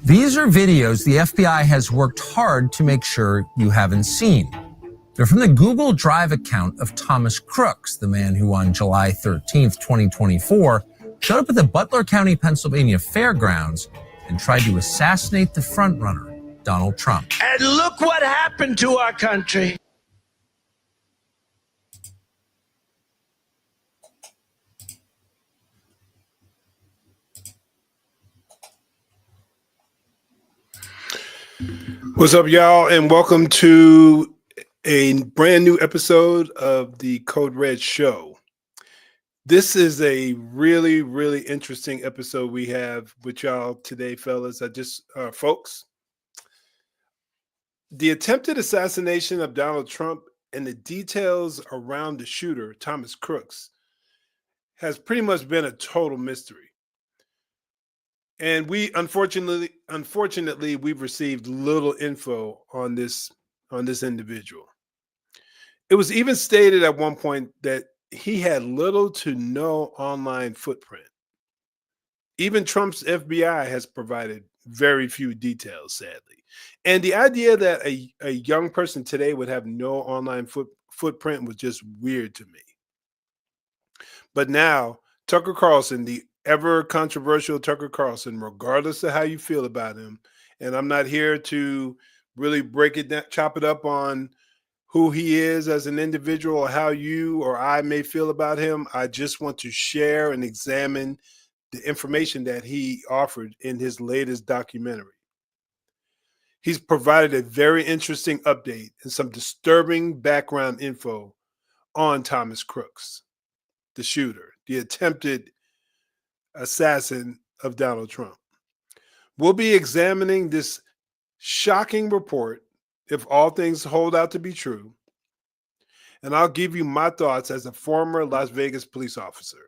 These are videos the FBI has worked hard to make sure you haven't seen. They're from the Google Drive account of Thomas Crooks, the man who on July 13th, 2024, showed up at the Butler County, Pennsylvania fairgrounds and tried to assassinate the frontrunner, Donald Trump. And look what happened to our country. What's up, y'all, and welcome to a brand new episode of the Code Red Show. This is a really, really interesting episode we have with y'all today, fellas. Folks, the attempted assassination of Donald Trump and the details around the shooter, Thomas Crooks, has pretty much been a total mystery. And we unfortunately, we've received little info on this individual. It was even stated at one point that he had little to no online footprint. Even Trump's FBI has provided very few details, sadly. And the idea that a young person today would have no online footprint was just weird to me. But now, Tucker Carlson, the ever controversial Tucker Carlson, regardless of how you feel about him, and I'm not here to really break it down, chop it up on who he is as an individual or how you or I may feel about him. I just want to share and examine the information that he offered in his latest documentary. He's provided a very interesting update and some disturbing background info on Thomas Crooks, the shooter, the attempted assassin of Donald Trump. We'll be examining this shocking report, if all things hold out to be true, and I'll give you my thoughts as a former Las Vegas police officer.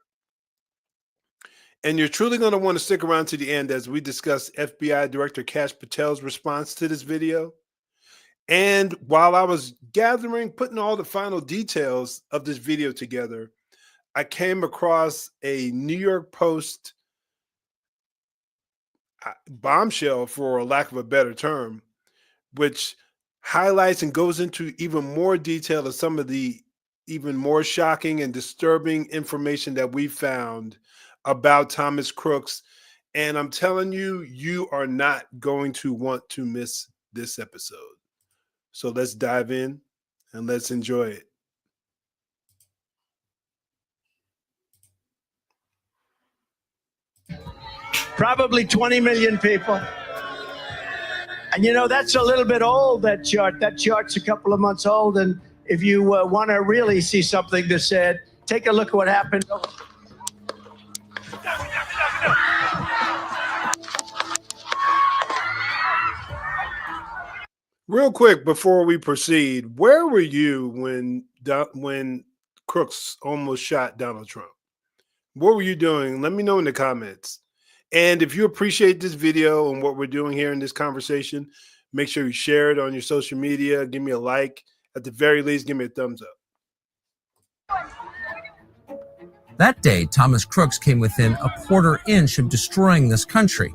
And you're truly going to want to stick around to the end as we discuss FBI Director Kash Patel's response to this video. And while I was putting all the final details of this video together, I came across a New York Post bombshell, for a lack of a better term, which highlights and goes into even more detail of some of the even more shocking and disturbing information that we found about Thomas Crooks. And I'm telling you, you are not going to want to miss this episode. So let's dive in and let's enjoy it. Probably 20 million people. And you know, that's a little bit old, that chart. That chart's a couple of months old. And if you want to really see something that's said, take a look at what happened. Real quick, before we proceed, where were you when Crooks almost shot Donald Trump? What were you doing? Let me know in the comments. And if you appreciate this video and what we're doing here in this conversation, make sure you share it on your social media. Give me a like. At the very least, give me a thumbs up. That day, Thomas Crooks came within a quarter inch of destroying this country.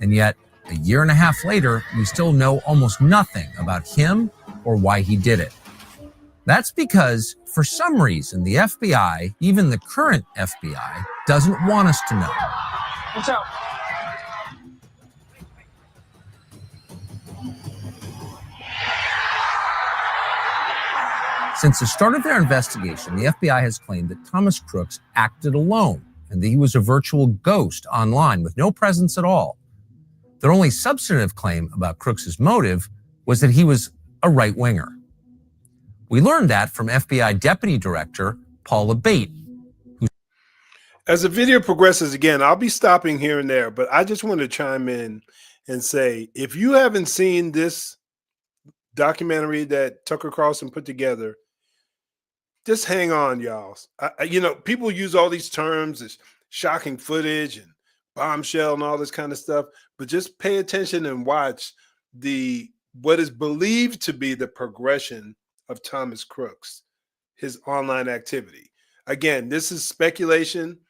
And yet, a year and a half later, we still know almost nothing about him or why he did it. That's because, for some reason, the FBI, even the current FBI, doesn't want us to know. What's up? Since the start of their investigation, the FBI has claimed that Thomas Crooks acted alone and that he was a virtual ghost online with no presence at all. Their only substantive claim about Crooks' motive was that he was a right-winger. We learned that from FBI Deputy Director Paula Bate. As the video progresses, again, I'll be stopping here and there, but I just want to chime in and say, if you haven't seen this documentary that Tucker Carlson put together, just hang on, y'all. You know, people use all these terms as shocking footage and bombshell and all this kind of stuff, but just pay attention and watch what is believed to be the progression of Thomas Crooks, his online activity. Again, this is speculation.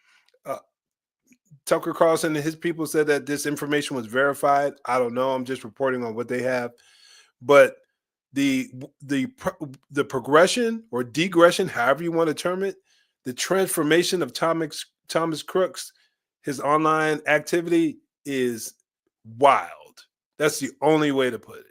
Tucker Carlson and his people said that this information was verified. I don't know. I'm just reporting on what they have. But the progression or degression, however you want to term it, the transformation of Thomas Crooks, his online activity is wild. That's the only way to put it.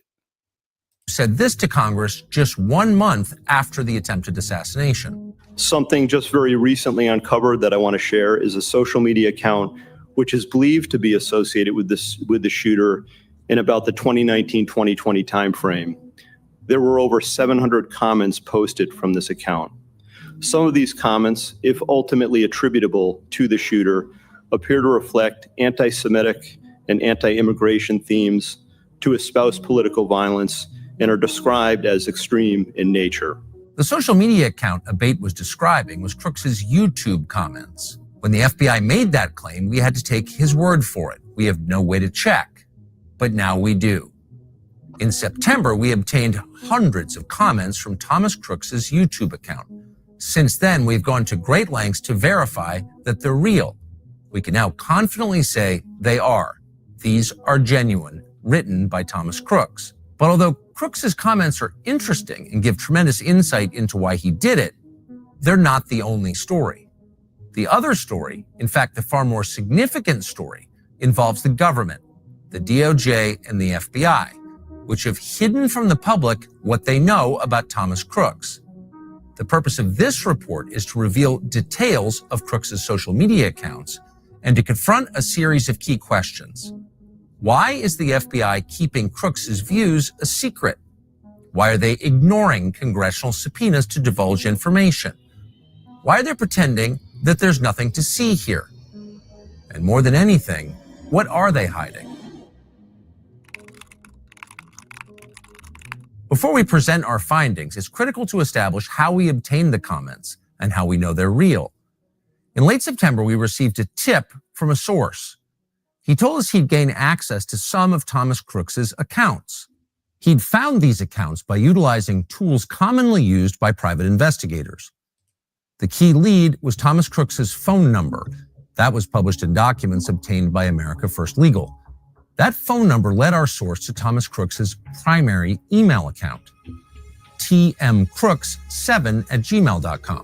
Said this to Congress just 1 month after the attempted assassination. Something just very recently uncovered that I want to share is a social media account which is believed to be associated with the shooter in about the 2019-2020 timeframe. There were over 700 comments posted from this account. Some of these comments, if ultimately attributable to the shooter, appear to reflect anti-Semitic and anti-immigration themes, to espouse political violence, and are described as extreme in nature. The social media account Abate was describing was Crooks's YouTube comments. When the FBI made that claim, we had to take his word for it. We have no way to check, but now we do. In September, we obtained hundreds of comments from Thomas Crooks's YouTube account. Since then, we've gone to great lengths to verify that they're real. We can now confidently say they are. These are genuine, written by Thomas Crooks. But although Crooks's comments are interesting and give tremendous insight into why he did it, they're not the only story. The other story, in fact, the far more significant story, involves the government, the DOJ, and the FBI, which have hidden from the public what they know about Thomas Crooks. The purpose of this report is to reveal details of Crooks's social media accounts and to confront a series of key questions. Why is the FBI keeping Crooks's views a secret? Why are they ignoring congressional subpoenas to divulge information? Why are they pretending that there's nothing to see here? And more than anything, what are they hiding? Before we present our findings, it's critical to establish how we obtained the comments and how we know they're real. In late September, we received a tip from a source. He told us he'd gained access to some of Thomas Crooks's accounts. He'd found these accounts by utilizing tools commonly used by private investigators. The key lead was Thomas Crooks's phone number. That was published in documents obtained by America First Legal. That phone number led our source to Thomas Crooks's primary email account, tmcrooks7@gmail.com.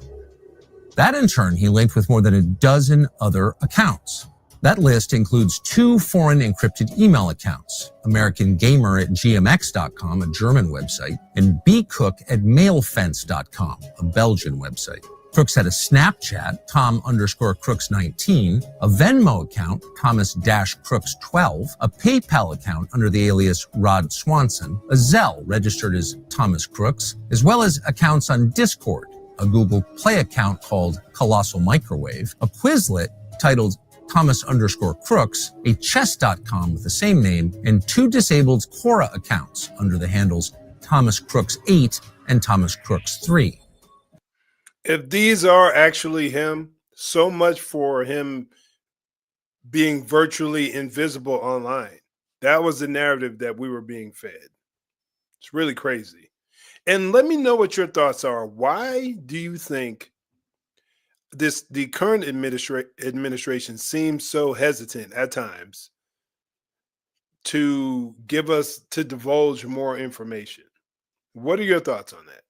That in turn, he linked with more than a dozen other accounts. That list includes 2 foreign encrypted email accounts, AmericanGamer@gmx.com, a German website, and bcook@mailfence.com, a Belgian website. Crooks had a Snapchat, Tom_Crooks19, a Venmo account, Thomas-Crooks12, a PayPal account under the alias Rod Swanson, a Zelle registered as Thomas Crooks, as well as accounts on Discord, a Google Play account called Colossal Microwave, a Quizlet titled Thomas_Crooks, a chess.com with the same name, and 2 disabled Quora accounts under the handles Thomas Crooks8 and Thomas Crooks3. If these are actually him, so much for him being virtually invisible online. That was the narrative that we were being fed. It's really crazy. And let me know what your thoughts are. Why do you think the current administration seems so hesitant at times to divulge more information? What are your thoughts on that?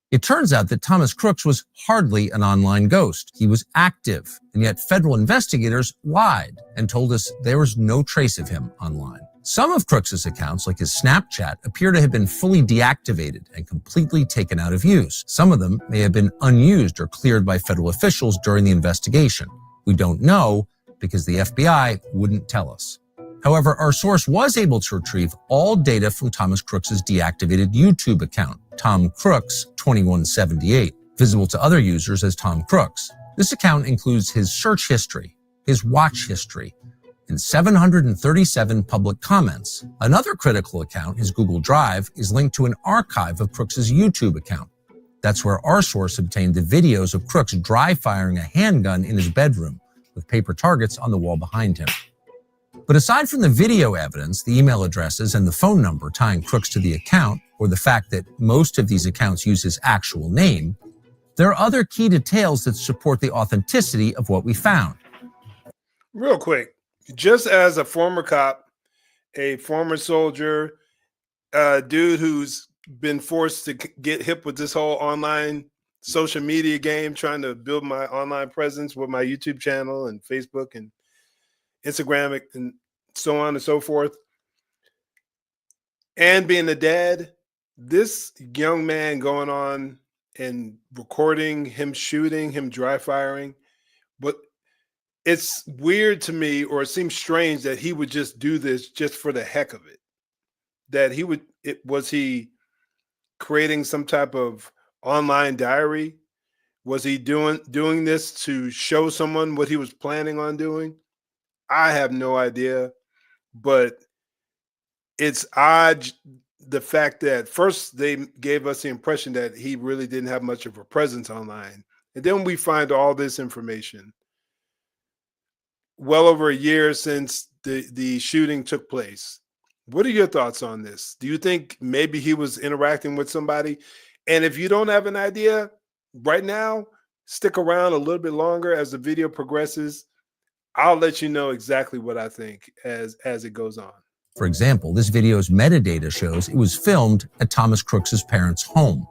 It turns out that Thomas Crooks was hardly an online ghost. He was active, and yet federal investigators lied and told us there was no trace of him online. Some of Crooks's accounts, like his Snapchat, appear to have been fully deactivated and completely taken out of use. Some of them may have been unused or cleared by federal officials during the investigation. We don't know because the FBI wouldn't tell us. However, our source was able to retrieve all data from Thomas Crooks's deactivated YouTube account, Tom Crooks 2178, visible to other users as Tom Crooks. This account includes his search history, his watch history, and 737 public comments. Another critical account, his Google Drive, is linked to an archive of Crooks's YouTube account. That's where our source obtained the videos of Crooks dry firing a handgun in his bedroom with paper targets on the wall behind him. But aside from the video evidence, the email addresses, and the phone number tying Crooks to the account, or the fact that most of these accounts use his actual name, there are other key details that support the authenticity of what we found. Real quick, just as a former cop, a former soldier, a dude who's been forced to get hip with this whole online social media game, trying to build my online presence with my YouTube channel and Facebook and Instagram and so on and so forth, and being a dad, this young man going on and recording him shooting, him dry firing, but it's weird to me, or it seems strange that he would just do this just for the heck of it. That he would, was he creating some type of online diary? Was he doing this to show someone what he was planning on doing? I have no idea, but it's odd, the fact that first they gave us the impression that he really didn't have much of a presence online. And then we find all this information well over a year since the shooting took place. What are your thoughts on this? Do you think maybe he was interacting with somebody? And if you don't have an idea right now, stick around a little bit longer as the video progresses. I'll let you know exactly what I think as it goes on. For example, this video's metadata shows it was filmed at Thomas Crooks's parents' home.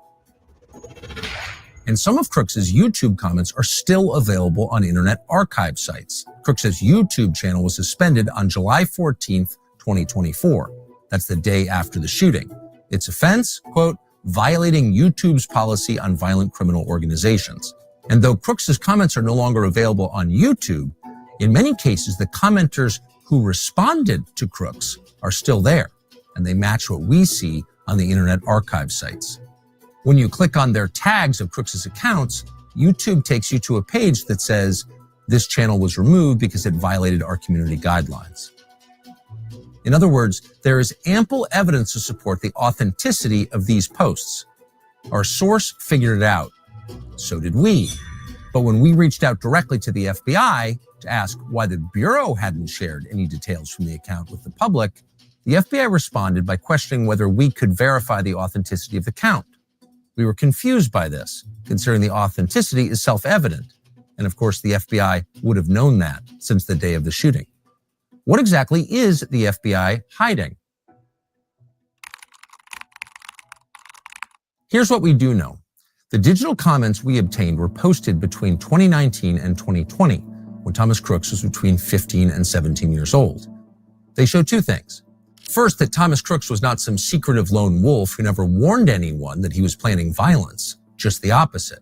And some of Crooks's YouTube comments are still available on Internet Archive sites. Crooks's YouTube channel was suspended on July 14th, 2024. That's the day after the shooting. Its offense, quote, violating YouTube's policy on violent criminal organizations. And though Crooks's comments are no longer available on YouTube, in many cases, the commenters who responded to Crooks are still there, and they match what we see on the Internet Archive sites. When you click on their tags of Crooks's accounts, YouTube takes you to a page that says, this channel was removed because it violated our community guidelines. In other words, there is ample evidence to support the authenticity of these posts. Our source figured it out. So did we. But when we reached out directly to the FBI to ask why the Bureau hadn't shared any details from the account with the public, the FBI responded by questioning whether we could verify the authenticity of the account. We were confused by this, considering the authenticity is self-evident. And of course, the FBI would have known that since the day of the shooting. What exactly is the FBI hiding? Here's what we do know. The digital comments we obtained were posted between 2019 and 2020, when Thomas Crooks was between 15 and 17 years old. They show two things. First, that Thomas Crooks was not some secretive lone wolf who never warned anyone that he was planning violence, just the opposite.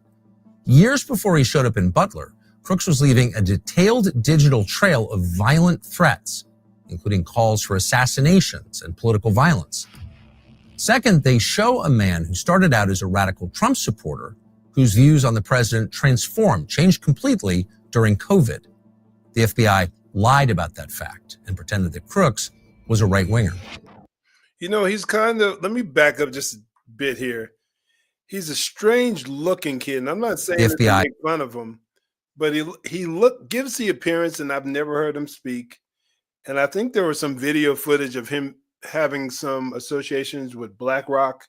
Years before he showed up in Butler, Crooks was leaving a detailed digital trail of violent threats, including calls for assassinations and political violence. Second, they show a man who started out as a radical Trump supporter, whose views on the president changed completely during COVID. The FBI lied about that fact and pretended that Crooks was a right-winger. You know, he's kind of, let me back up just a bit here. He's a strange looking kid, and I'm not saying to make fun of him, but he gives the appearance, and I've never heard him speak. And I think there was some video footage of him having some associations with BlackRock.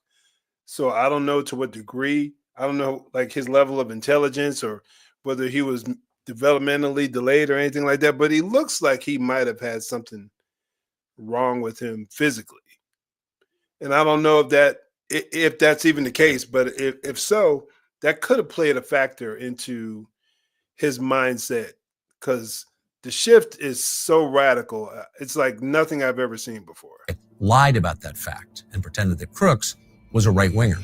So I don't know to what degree. I don't know like his level of intelligence or whether he was developmentally delayed or anything like that, but he looks like he might have had something wrong with him physically. And I don't know if that's even the case, but if so, that could have played a factor into his mindset, because the shift is so radical. It's like nothing I've ever seen before. Lied about that fact and pretended that Crooks was a right-winger.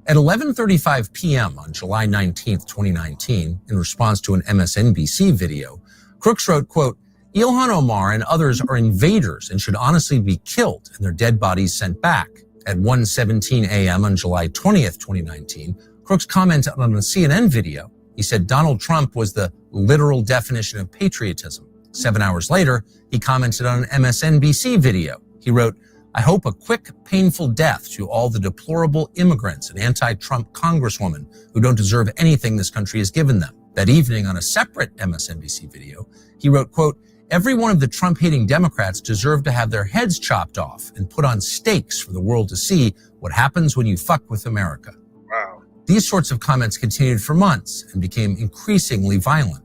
At 11:35 p.m. on July 19th, 2019, in response to an MSNBC video, Crooks wrote, quote, Ilhan Omar and others are invaders and should honestly be killed and their dead bodies sent back. At 1:17 a.m. on July 20th, 2019, Crooks commented on a CNN video. He said Donald Trump was the literal definition of patriotism. 7 hours later, he commented on an MSNBC video. He wrote, I hope a quick, painful death to all the deplorable immigrants and anti-Trump congresswomen who don't deserve anything this country has given them. That evening, on a separate MSNBC video, he wrote, quote, every one of the Trump-hating Democrats deserve to have their heads chopped off and put on stakes for the world to see what happens when you fuck with America. Wow. These sorts of comments continued for months and became increasingly violent.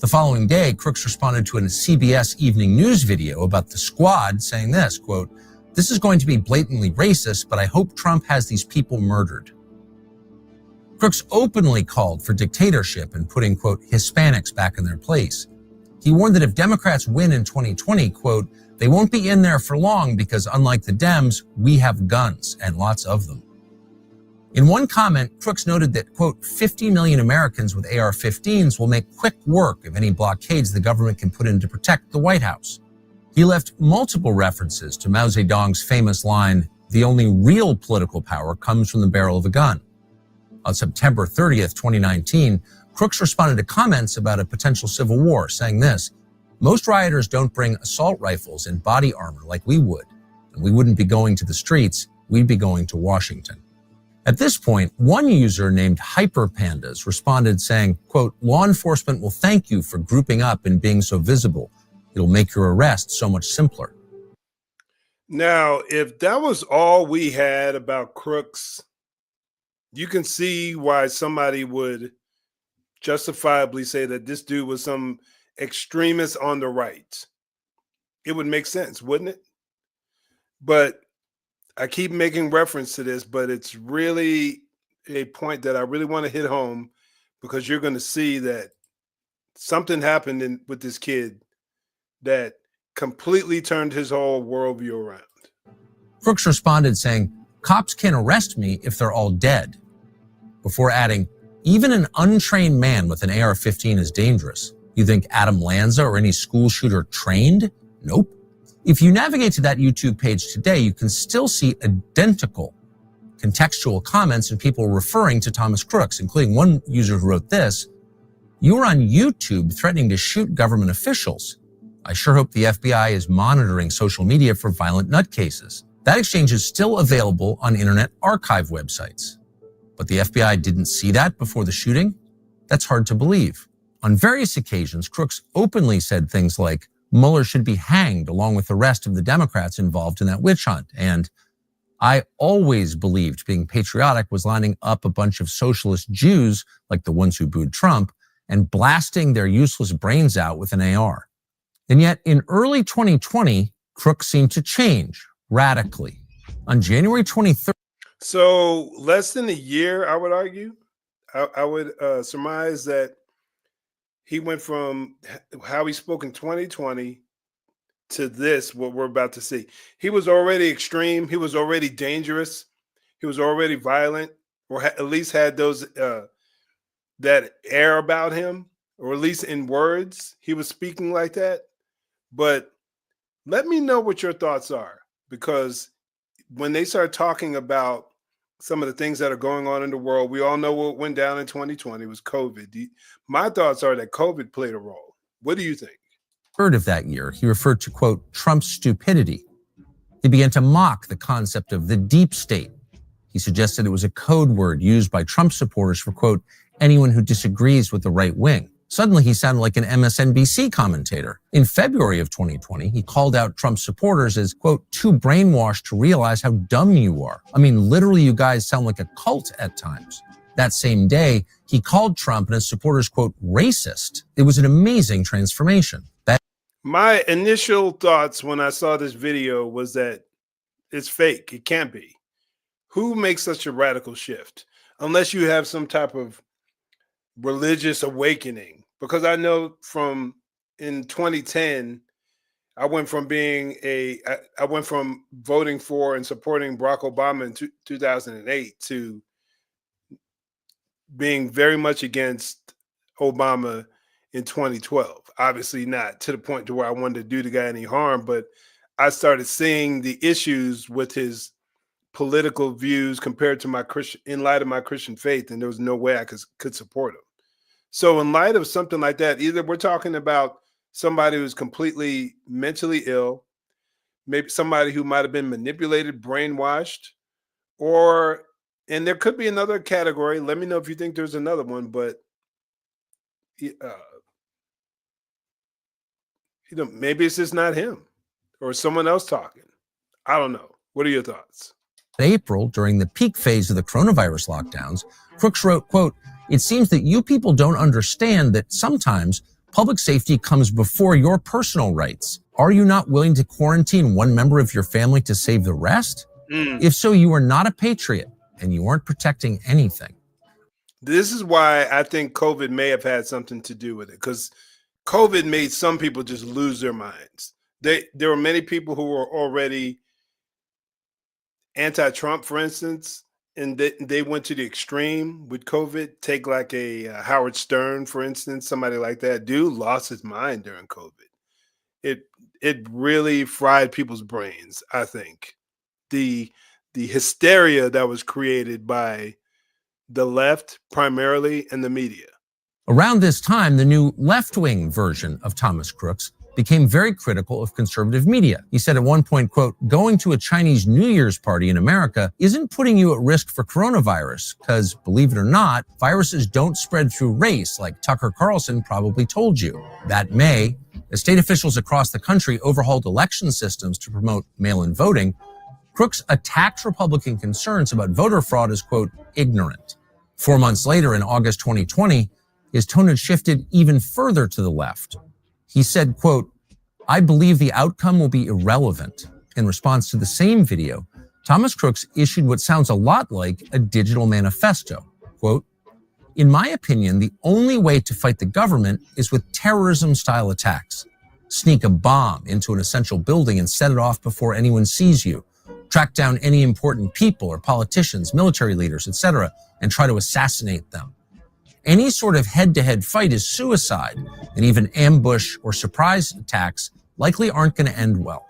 The following day, Crooks responded to a CBS Evening News video about the squad saying this, quote, "This is going to be blatantly racist, but I hope Trump has these people murdered." Crooks openly called for dictatorship and putting, quote, Hispanics back in their place. He warned that if Democrats win in 2020, quote, they won't be in there for long because unlike the Dems, we have guns and lots of them. In one comment, Crooks noted that, quote, 50 million Americans with AR-15s will make quick work of any blockades the government can put in to protect the White House. He left multiple references to Mao Zedong's famous line, "The only real political power comes from the barrel of a gun." On September 30th, 2019, Crooks responded to comments about a potential civil war, saying this, "Most rioters don't bring assault rifles and body armor like we would, and we wouldn't be going to the streets, we'd be going to Washington." At this point, one user named Hyperpandas responded saying, quote, "Law enforcement will thank you for grouping up and being so visible. It'll make your arrest so much simpler." Now, if that was all we had about Crooks, you can see why somebody would justifiably say that this dude was some extremist on the right. It would make sense, wouldn't it? But I keep making reference to this, but it's really a point that I really want to hit home because you're going to see that something happened with this kid that completely turned his whole worldview around. Crooks responded saying, "Cops can't arrest me if they're all dead," before adding, "Even an untrained man with an AR-15 is dangerous. You think Adam Lanza or any school shooter trained? Nope." If you navigate to that YouTube page today, you can still see identical contextual comments and people referring to Thomas Crooks, including one user who wrote this, "You were on YouTube threatening to shoot government officials. I sure hope the FBI is monitoring social media for violent nutcases." That exchange is still available on Internet Archive websites. But the FBI didn't see that before the shooting? That's hard to believe. On various occasions, Crooks openly said things like, Mueller should be hanged along with the rest of the Democrats involved in that witch hunt. And I always believed being patriotic was lining up a bunch of socialist Jews, like the ones who booed Trump, and blasting their useless brains out with an AR. And yet in early 2020, Crooks seemed to change radically. On January 23rd. So less than a year, I would argue, I would surmise that he went from how he spoke in 2020 to this, what we're about to see. He was already extreme. He was already dangerous. He was already violent, or at least had those that air about him, or at least in words, he was speaking like that. But let me know what your thoughts are, because when they start talking about some of the things that are going on in the world, we all know what went down in 2020 was COVID. My thoughts are that COVID played a role. What do you think? Of that year, he referred to, quote, Trump's stupidity. He began to mock the concept of the deep state. He suggested it was a code word used by Trump supporters for, quote, anyone who disagrees with the right wing. Suddenly, he sounded like an MSNBC commentator. In February of 2020, he called out Trump supporters as, quote, too brainwashed to realize how dumb you are. I mean, literally, you guys sound like a cult at times. That same day, he called Trump and his supporters, quote, racist. It was an amazing transformation. My initial thoughts when I saw this video was that it's fake. It can't be. Who makes such a radical shift? Unless you have some type of religious awakening. Because I know from in 2010, I went from voting for and supporting Barack Obama in 2008 to being very much against Obama in 2012. Obviously not to the point to where I wanted to do the guy any harm, but I started seeing the issues with his political views compared to in light of my Christian faith, and there was no way I could support him. So in light of something like that, either we're talking about somebody who's completely mentally ill, maybe somebody who might have been manipulated, brainwashed, and there could be another category. Let me know if you think there's another one, but maybe it's just not him or someone else talking. I don't know. What are your thoughts? In April, during the peak phase of the coronavirus lockdowns, Crooks wrote, quote, it seems that you people don't understand that sometimes Public safety comes before your personal rights. Are you not willing to quarantine one member of your family to save the rest? If so, you are not a patriot and you aren't protecting anything. This is why I think COVID may have had something to do with it, because COVID made some people just lose their minds. There were many people who were already anti-Trump, for instance, and they went to the extreme with COVID. Take like a Howard Stern, for instance, somebody like that. Dude lost his mind during COVID. It really fried people's brains, I think. The hysteria that was created by the left primarily and the media. Around this time, the new left-wing version of Thomas Crooks became very critical of conservative media. He said at one point, quote, "Going to a Chinese New Year's party in America isn't putting you at risk for coronavirus, because, believe it or not, viruses don't spread through race like Tucker Carlson probably told you." That May, as state officials across the country overhauled election systems to promote mail-in voting, Crooks attacked Republican concerns about voter fraud as, quote, "ignorant." 4 months later, in August 2020, his tone had shifted even further to the left. He said, quote, "I believe the outcome will be irrelevant." In response to the same video, Thomas Crooks issued what sounds a lot like a digital manifesto. Quote, "In my opinion, the only way to fight the government is with terrorism-style attacks. Sneak a bomb into an essential building and set it off before anyone sees you. Track down any important people or politicians, military leaders, etc., and try to assassinate them. Any sort of head-to-head fight is suicide, and even ambush or surprise attacks likely aren't going to end well."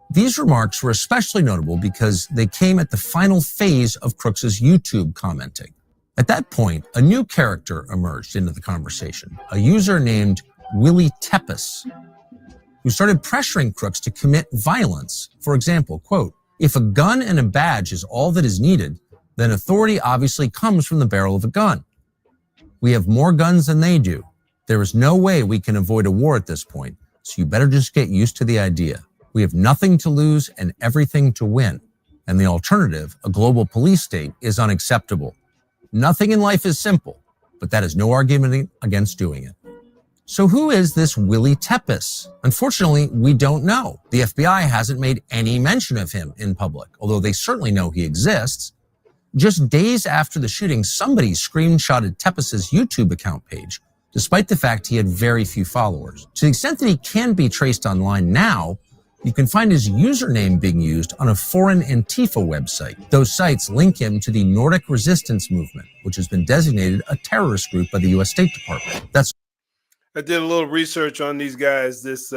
These remarks were especially notable because they came at the final phase of Crooks's YouTube commenting. At that point, a new character emerged into the conversation, a user named Willie Tepes, who started pressuring Crooks to commit violence. For example, quote, "If a gun and a badge is all that is needed, then authority obviously comes from the barrel of a gun. We have more guns than they do. There is no way we can avoid a war at this point, so you better just get used to the idea. We have nothing to lose and everything to win. And the alternative, a global police state, is unacceptable. Nothing in life is simple, but that is no argument against doing it." So who is this Willie Tepes? Unfortunately, we don't know. The FBI hasn't made any mention of him in public, although they certainly know he exists. Just days after the shooting, somebody screenshotted Tepes' YouTube account page, despite the fact he had very few followers. To the extent that he can be traced online now, you can find his username being used on a foreign Antifa website. Those sites link him to the Nordic Resistance Movement, which has been designated a terrorist group by the U.S. State Department. I did a little research on these guys, this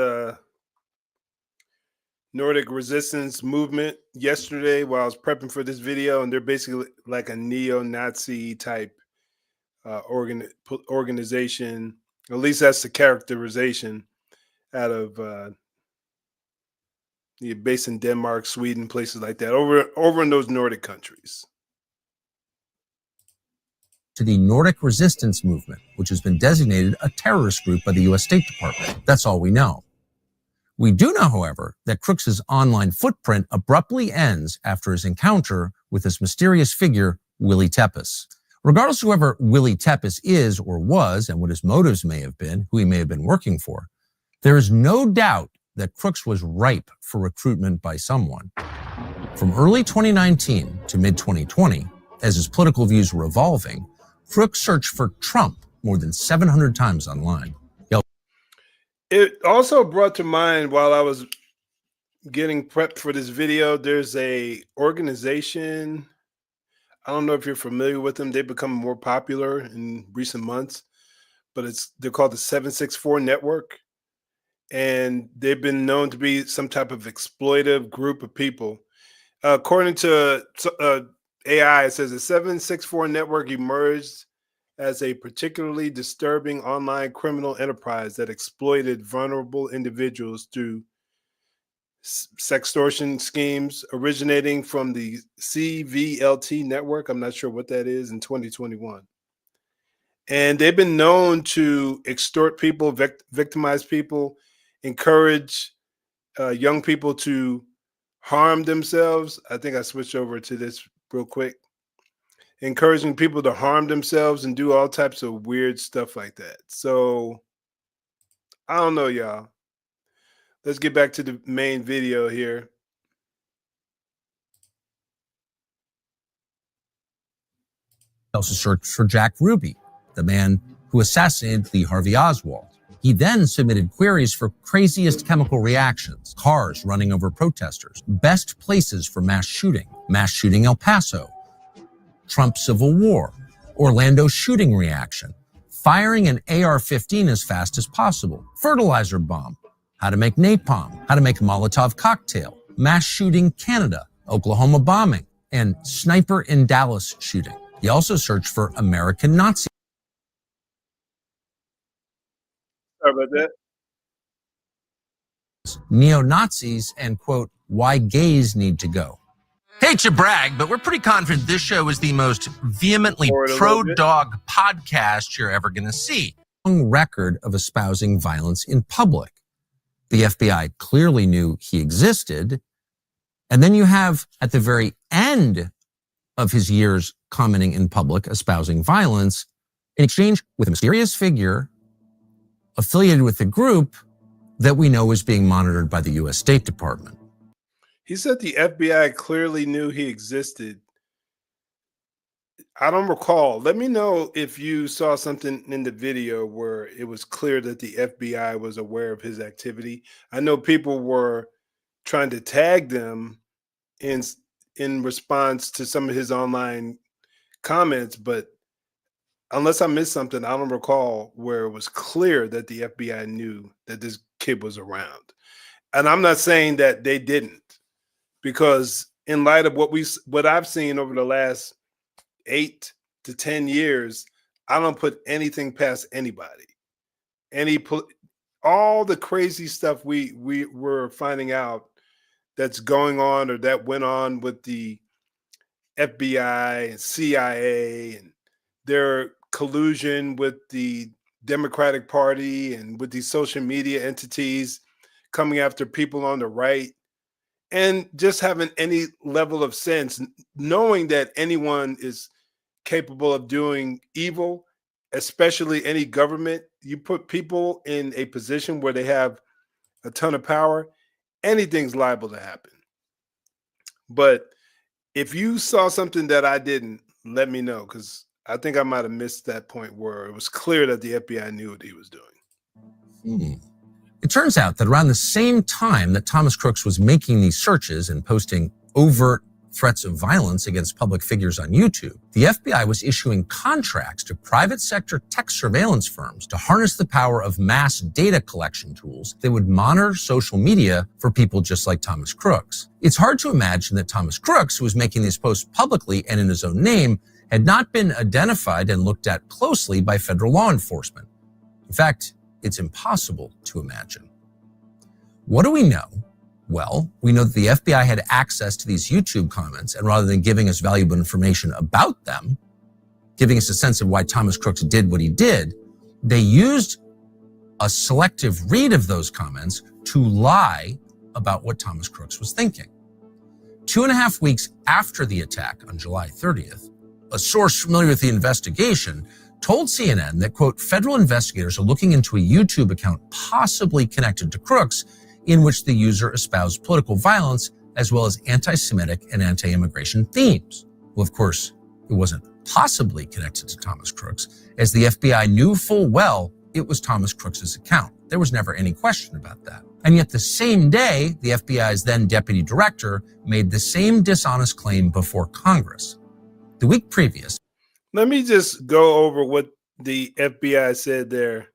Nordic Resistance Movement, yesterday while I was prepping for this video, and they're basically like a neo-Nazi type organization. At least that's the characterization out of based in Denmark, Sweden, places like that, over in those Nordic countries. To the Nordic Resistance Movement, which has been designated a terrorist group by the U.S. State Department. That's all we know. We do know, however, that Crooks's online footprint abruptly ends after his encounter with this mysterious figure, Willie Tepes. Regardless of whoever Willie Tepes is or was and what his motives may have been, who he may have been working for, there is no doubt that Crooks was ripe for recruitment by someone. From early 2019 to mid-2020, as his political views were evolving, Crooks searched for Trump more than 700 times online. It also brought to mind, while I was getting prepped for this video, there's a organization, I don't know if you're familiar with them. They've become more popular in recent months, but they're called the 764 Network. And they've been known to be some type of exploitive group of people. According to AI, it says the 764 Network emerged as a particularly disturbing online criminal enterprise that exploited vulnerable individuals through sextortion schemes originating from the CVLT network. I'm not sure what that is, in 2021. And they've been known to extort people, victimize people, encourage young people to harm themselves. I think I switched over to this real quick. Encouraging people to harm themselves and do all types of weird stuff like that. So I don't know, y'all. Let's get back to the main video here. Also searched for Jack Ruby, the man who assassinated Lee Harvey Oswald. He then submitted queries for craziest chemical reactions, cars running over protesters, best places for mass shooting El Paso, Trump Civil War, Orlando shooting reaction, firing an AR-15 as fast as possible, fertilizer bomb, how to make napalm, how to make a Molotov cocktail, mass shooting Canada, Oklahoma bombing, and sniper in Dallas shooting. He also searched for American Nazi. Sorry about that. Neo-Nazis, and quote, why gays need to go. Hate to brag, but we're pretty confident this show is the most vehemently pro-dog podcast you're ever going to see. Long record of espousing violence in public. The FBI clearly knew he existed. And then you have, at the very end of his years commenting in public, espousing violence, in exchange with a mysterious figure affiliated with the group that we know is being monitored by the U.S. State Department. He said the FBI clearly knew he existed. I don't recall. Let me know if you saw something in the video where it was clear that the FBI was aware of his activity. I know people were trying to tag them in response to some of his online comments, but unless I missed something, I don't recall where it was clear that the FBI knew that this kid was around. And I'm not saying that they didn't, because in light of what I've seen over the last 8 to 10 years, I don't put anything past anybody. All the crazy stuff we were finding out that's going on or that went on with the FBI and CIA and their collusion with the Democratic Party and with these social media entities coming after people on the right, and just having any level of sense, knowing that anyone is capable of doing evil, especially any government. You put people in a position where they have a ton of power, anything's liable to happen. But if you saw something that I didn't, let me know, because I think I might have missed that point where it was clear that the FBI knew what he was doing. It turns out that around the same time that Thomas Crooks was making these searches and posting overt threats of violence against public figures on YouTube, the FBI was issuing contracts to private sector tech surveillance firms to harness the power of mass data collection tools that would monitor social media for people just like Thomas Crooks. It's hard to imagine that Thomas Crooks, who was making these posts publicly and in his own name, had not been identified and looked at closely by federal law enforcement. In fact, it's impossible to imagine. What do we know? Well, we know that the FBI had access to these YouTube comments, and rather than giving us valuable information about them, giving us a sense of why Thomas Crooks did what he did, they used a selective read of those comments to lie about what Thomas Crooks was thinking. 2.5 weeks after the attack on July 30th, a source familiar with the investigation told CNN that, quote, federal investigators are looking into a YouTube account possibly connected to Crooks in which the user espoused political violence as well as anti-Semitic and anti-immigration themes. Well, of course, it wasn't possibly connected to Thomas Crooks, as the FBI knew full well it was Thomas Crooks's account. There was never any question about that. And yet the same day, the FBI's then deputy director made the same dishonest claim before Congress. The week previous. Let me just go over what the FBI said there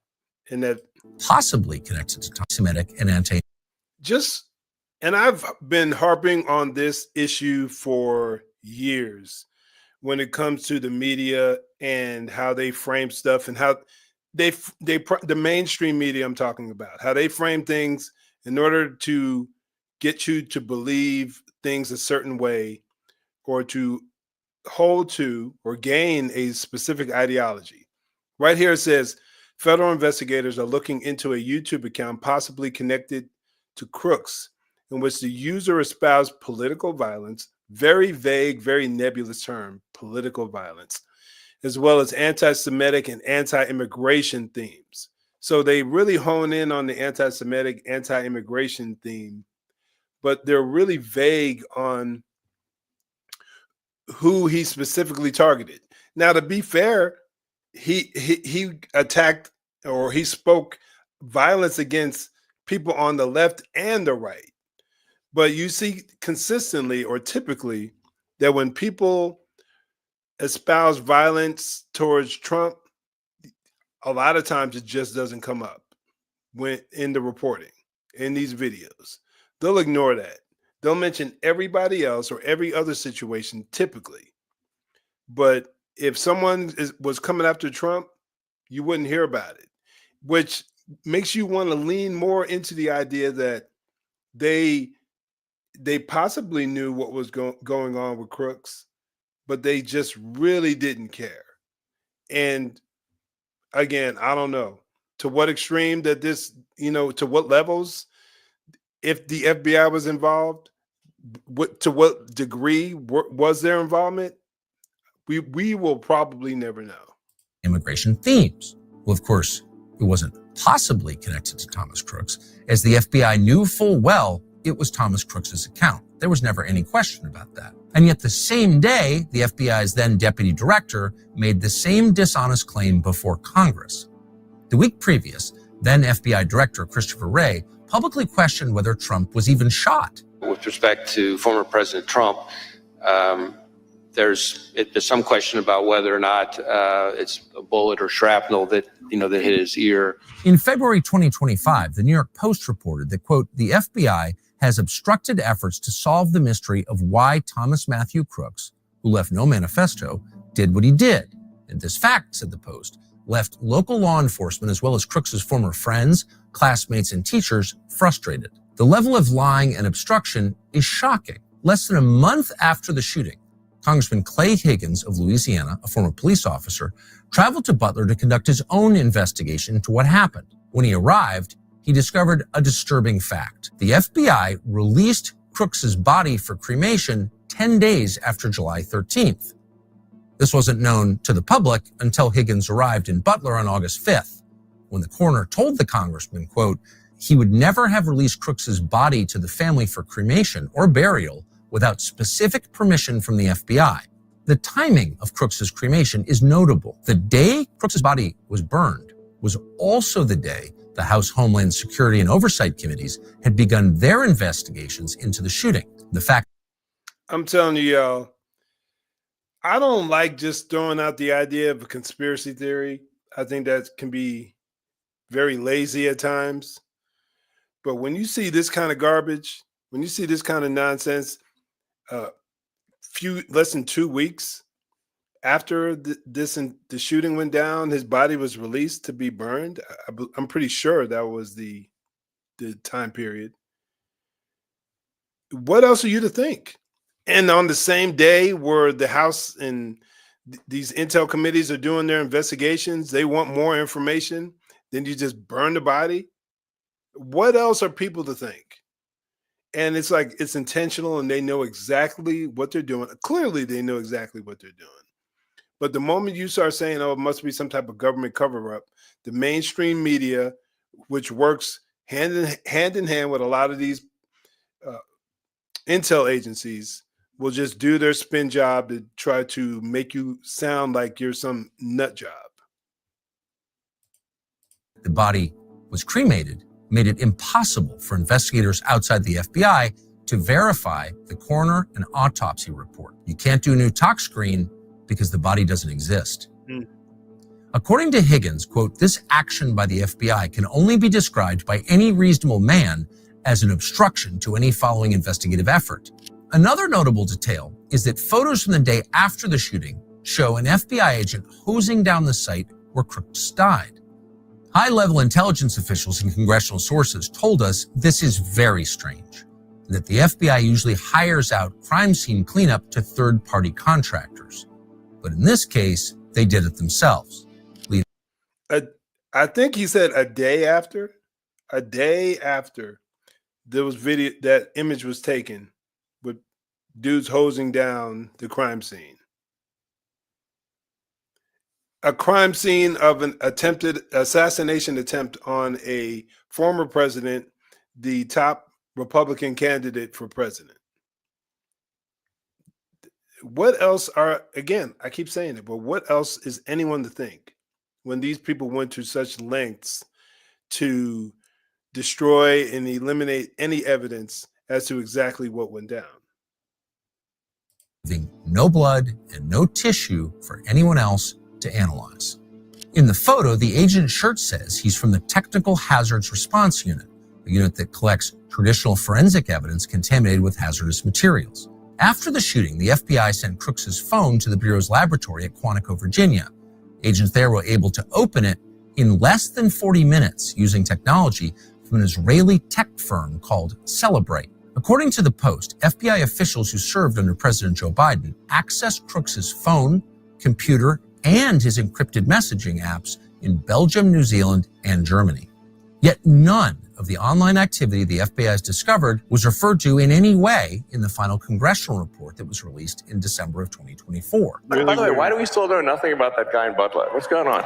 in that. Possibly connected to Semitic and and I've been harping on this issue for years when it comes to the media and how they frame stuff and how the mainstream media I'm talking about, how they frame things in order to get you to believe things a certain way or to hold to or gain a specific ideology. Right here it says, federal investigators are looking into a YouTube account possibly connected to Crooks, in which the user espoused political violence, very vague, very nebulous term, political violence, as well as anti-Semitic and anti-immigration themes. So they really hone in on the anti-Semitic, anti-immigration theme, but they're really vague on who he specifically targeted. Now, to be fair, he attacked, or he spoke violence against people on the left and the right. But you see consistently or typically that when people espouse violence towards Trump, a lot of times it just doesn't come up when in the reporting, in these videos. They'll ignore that. They'll mention everybody else or every other situation typically. But if someone was coming after Trump, you wouldn't hear about it, which makes you want to lean more into the idea that they possibly knew what was going on with Crooks, but they just really didn't care. And again, I don't know to what extreme that this, to what levels, if the FBI was involved, to what degree was their involvement, we will probably never know. Immigration themes. Well, of course, it wasn't possibly connected to Thomas Crooks, as the FBI knew full well it was Thomas Crooks' account. There was never any question about that. And yet the same day, the FBI's then deputy director made the same dishonest claim before Congress. The week previous, then FBI Director Christopher Wray publicly questioned whether Trump was even shot. With respect to former President Trump, there's some question about whether or not it's a bullet or shrapnel that hit his ear. In February 2025, the New York Post reported that, quote, the FBI has obstructed efforts to solve the mystery of why Thomas Matthew Crooks, who left no manifesto, did what he did. And this fact, said the Post, left local law enforcement as well as Crooks' former friends, classmates, and teachers frustrated. The level of lying and obstruction is shocking. Less than a month after the shooting, Congressman Clay Higgins of Louisiana, a former police officer, traveled to Butler to conduct his own investigation into what happened. When he arrived, he discovered a disturbing fact. The FBI released Crooks' body for cremation 10 days after July 13th. This wasn't known to the public until Higgins arrived in Butler on August 5th, when the coroner told the congressman, quote, he would never have released Crooks' body to the family for cremation or burial without specific permission from the FBI. The timing of Crooks' cremation is notable. The day Crooks' body was burned was also the day the House Homeland Security and Oversight Committees had begun their investigations into the shooting. The fact, I'm telling you, y'all, I don't like just throwing out the idea of a conspiracy theory. I think that can be very lazy at times. But when you see this kind of garbage, when you see this kind of nonsense, less than 2 weeks after the shooting went down, his body was released to be burned. I'm pretty sure that was the time period. What else are you to think? And on the same day where the House and these intel committees are doing their investigations, they want more information, then you just burn the body. What else are people to think? And it's like it's intentional and they know exactly what they're doing. Clearly, they know exactly what they're doing. But the moment you start saying, oh, it must be some type of government cover-up, the mainstream media, which works hand in hand with a lot of these intel agencies, will just do their spin job to try to make you sound like you're some nut job. the body was cremated made it impossible for investigators outside the FBI to verify the coroner and autopsy report. You can't do a new tox screen because the body doesn't exist. According to Higgins, quote, this action by the FBI can only be described by any reasonable man as an obstruction to any following investigative effort. Another notable detail is that photos from the day after the shooting show an FBI agent hosing down the site where Crooks died. High-level intelligence officials and congressional sources told us this is very strange, and that the FBI usually hires out crime scene cleanup to third-party contractors. But in this case, they did it themselves. I think he said a day after there was video, that image was taken with dudes hosing down the crime scene. a crime scene of an attempted assassination attempt on a former president, the top Republican candidate for president. What else again, I keep saying it, but what else is anyone to think when these people went to such lengths to destroy and eliminate any evidence as to exactly what went down? Leaving no blood and no tissue for anyone else to analyze. In the photo, the agent's shirt says he's from the Technical Hazards Response Unit, a unit that collects traditional forensic evidence contaminated with hazardous materials. After the shooting, the FBI sent Crooks's phone to the Bureau's laboratory at Quantico, Virginia. Agents there were able to open it in less than 40 minutes using technology from an Israeli tech firm called Celebrate. According to the Post, FBI officials who served under President Joe Biden accessed Crooks's phone, computer, and his encrypted messaging apps in Belgium, New Zealand, and Germany. Yet none of the online activity the FBI has discovered was referred to in any way in the final congressional report that was released in December of 2024. By the way, why do we still know nothing about that guy in Butler? What's going on?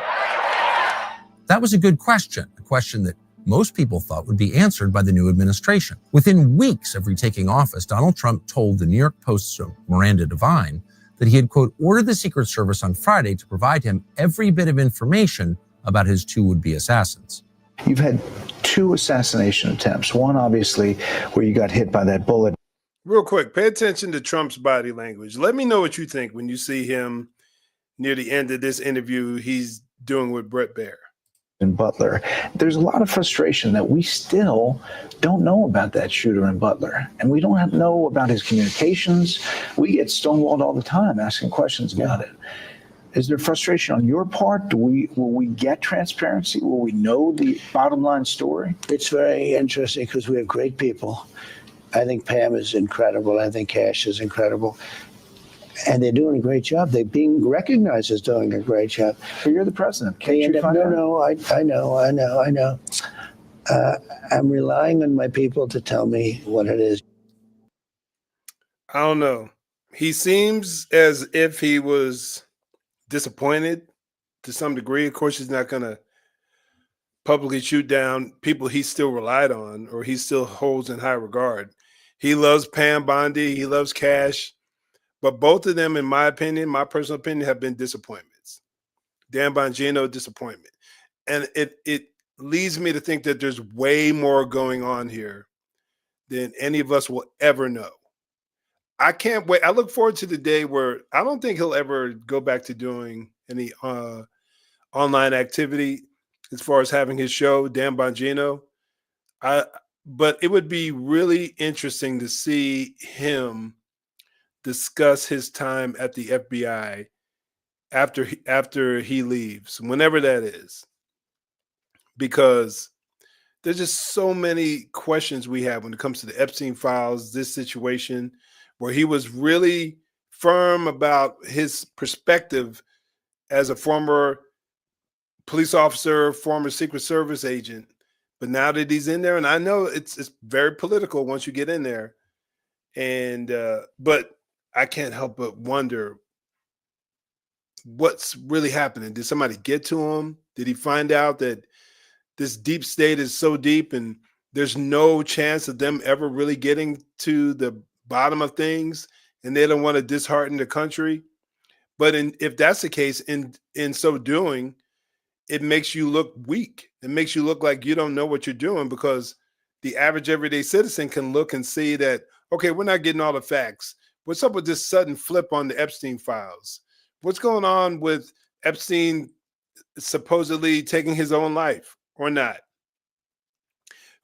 That was a good question, a question that most people thought would be answered by the new administration. Within weeks of retaking office, Donald Trump told the New York Post's Miranda Devine that he had, quote, ordered the Secret Service on Friday to provide him every bit of information about his two would-be assassins. You've had two assassination attempts. One, obviously, where you got hit by that bullet. Real quick, pay attention to Trump's body language. Let me know what you think when you see him near the end of this interview he's doing with Bret Baier. In Butler. There's a lot of frustration that we still don't know about that shooter in Butler. And we don't know about his communications. We get stonewalled all the time asking questions about it. Is there frustration on your part? Will we get transparency? Will we know the bottom line story? It's very interesting because we have great people. I think Pam is incredible. I think Cash is incredible. And they're doing a great job. They're being recognized as doing a great job. But you're the president. Can't you find out? No, I know. I'm relying on my people to tell me what it is. I don't know. He seems as if he was disappointed to some degree. Of course, he's not going to publicly shoot down people he still relied on or he still holds in high regard. He loves Pam Bondi. He loves Cash. But both of them, in my opinion, my personal opinion, have been disappointments. Dan Bongino, disappointment. And it leads me to think that there's way more going on here than any of us will ever know. I can't wait. I look forward to the day where I don't think he'll ever go back to doing any online activity as far as having his show, Dan Bongino. But it would be really interesting to see him discuss his time at the FBI after he leaves, whenever that is, because there's just so many questions we have when it comes to the Epstein files, this situation where he was really firm about his perspective as a former police officer, former Secret Service agent. But now that he's in there, and I know it's very political once you get in there, and but I can't help but wonder what's really happening. Did somebody get to him? Did he find out that this deep state is so deep and there's no chance of them ever really getting to the bottom of things and they don't want to dishearten the country? But if that's the case, in so doing, it makes you look weak. It makes you look like you don't know what you're doing, because the average everyday citizen can look and see that, okay, we're not getting all the facts. What's up with this sudden flip on the Epstein files? What's going on with Epstein supposedly taking his own life or not?